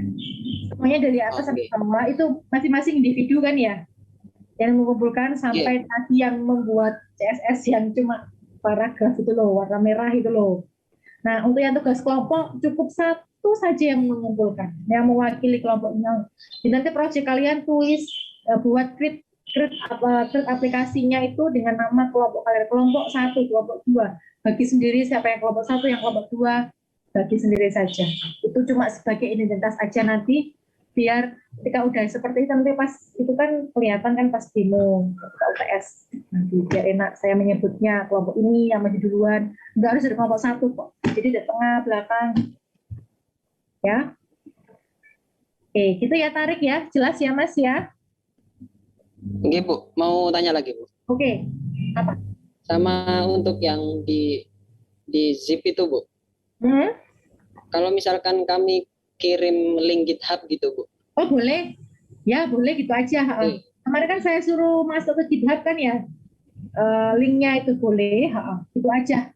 dari atas sampai bawah itu masing-masing individu kan ya, yang mengumpulkan sampai tadi yang membuat CSS yang cuma paragraf itu loh, warna merah itu loh. Nah, untuk yang tugas kelompok cukup 1 saja yang mengumpulkan, yang mewakili kelompoknya. Jadi nanti proyek kalian tulis, buat create create aplikasinya itu dengan nama kelompok kalian, kelompok 1, kelompok 2. Bagi sendiri siapa yang kelompok 1, yang kelompok 2, bagi sendiri saja. Itu cuma sebagai identitas aja nanti, biar ketika udah seperti itu nanti pas itu kan kelihatan kan pas demo ketika UTS nanti biar enak saya menyebutnya kelompok ini yang maju duluan, nggak harus dari kelompok 1 kok, jadi di tengah belakang ya. Oke, gitu ya, Tarik ya, jelas ya Mas ya. Oke Bu, mau tanya lagi Bu. Oke, apa? Sama untuk yang di zip itu Bu. Kalau misalkan kami kirim link GitHub gitu Bu. Oh boleh, ya boleh gitu aja. Kemarin kan saya suruh masuk ke GitHub kan ya, linknya itu boleh, itu aja.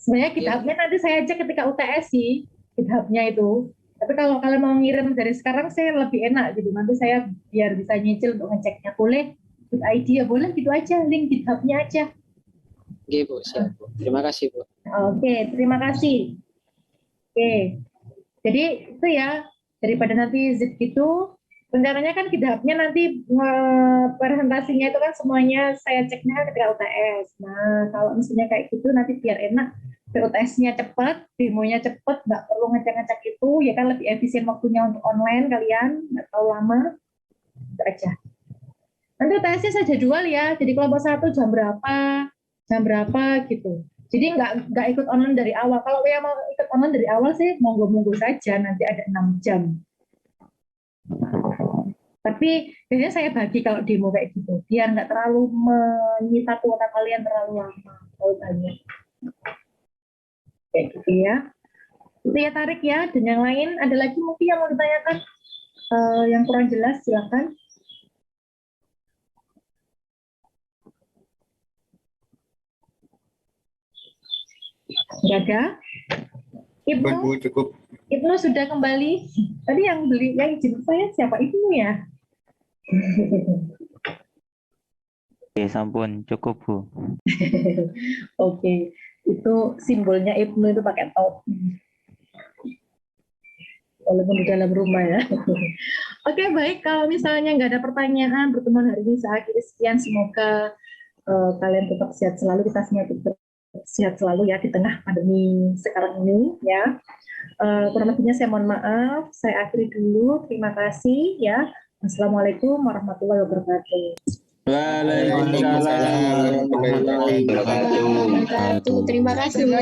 Sebenarnya GitHub-nya nanti saya cek ketika UTS sih, GitHub-nya itu. Tapi kalau kalian mau ngirim dari sekarang saya lebih enak gitu. Nanti saya biar bisa nyicil untuk ngeceknya. Boleh, good idea, boleh gitu aja, link GitHub-nya aja. Oke Bu, siap Bu. Terima kasih Bu. Oke, terima kasih. Oke, jadi itu ya, daripada nanti zip gitu, rencananya kan GitHub-nya nanti presentasinya itu kan semuanya saya ceknya ketika UTS. Nah, kalau misalnya kayak gitu nanti biar enak, UTS-nya cepat, demonya cepat, nggak perlu ngecek-ngecek itu, ya kan lebih efisien waktunya untuk online kalian, nggak terlalu lama, itu aja. Nanti UTS-nya saya jadwal ya, jadi kelompok 1 jam berapa gitu. Jadi nggak ikut online dari awal. Kalau yang mau ikut online dari awal sih monggo-monggo saja, nanti ada 6 jam. Tapi biasanya saya bagi kalau demo kayak gitu, biar nggak terlalu menyita kuota kalian terlalu lama, terlalu banyak. Kayak gitu ya. Itu ya, Tarik ya. Dan yang lain, ada lagi mungkin yang mau ditanyakan? Yang kurang jelas, silakan. Nggak ada? Ibnu? Cukup. Ibnu sudah kembali. Tadi yang izin saya siapa Ibnu ya? Oke, sampun cukup Bu. Oke, itu simbolnya Ibnu itu pakai topi. Walaupun di dalam rumah ya. Oke, baik. Kalau misalnya nggak ada pertanyaan, pertemuan hari ini saya akhiri sekian. Semoga kalian tetap sehat selalu. Kita semua tetap sehat selalu ya di tengah pandemi sekarang ini ya. Kurang lebihnya saya mohon maaf. Saya akhiri dulu. Terima kasih ya. Assalamualaikum warahmatullahi wabarakatuh. Waalaikumsalam warahmatullahi wabarakatuh. Terima kasih.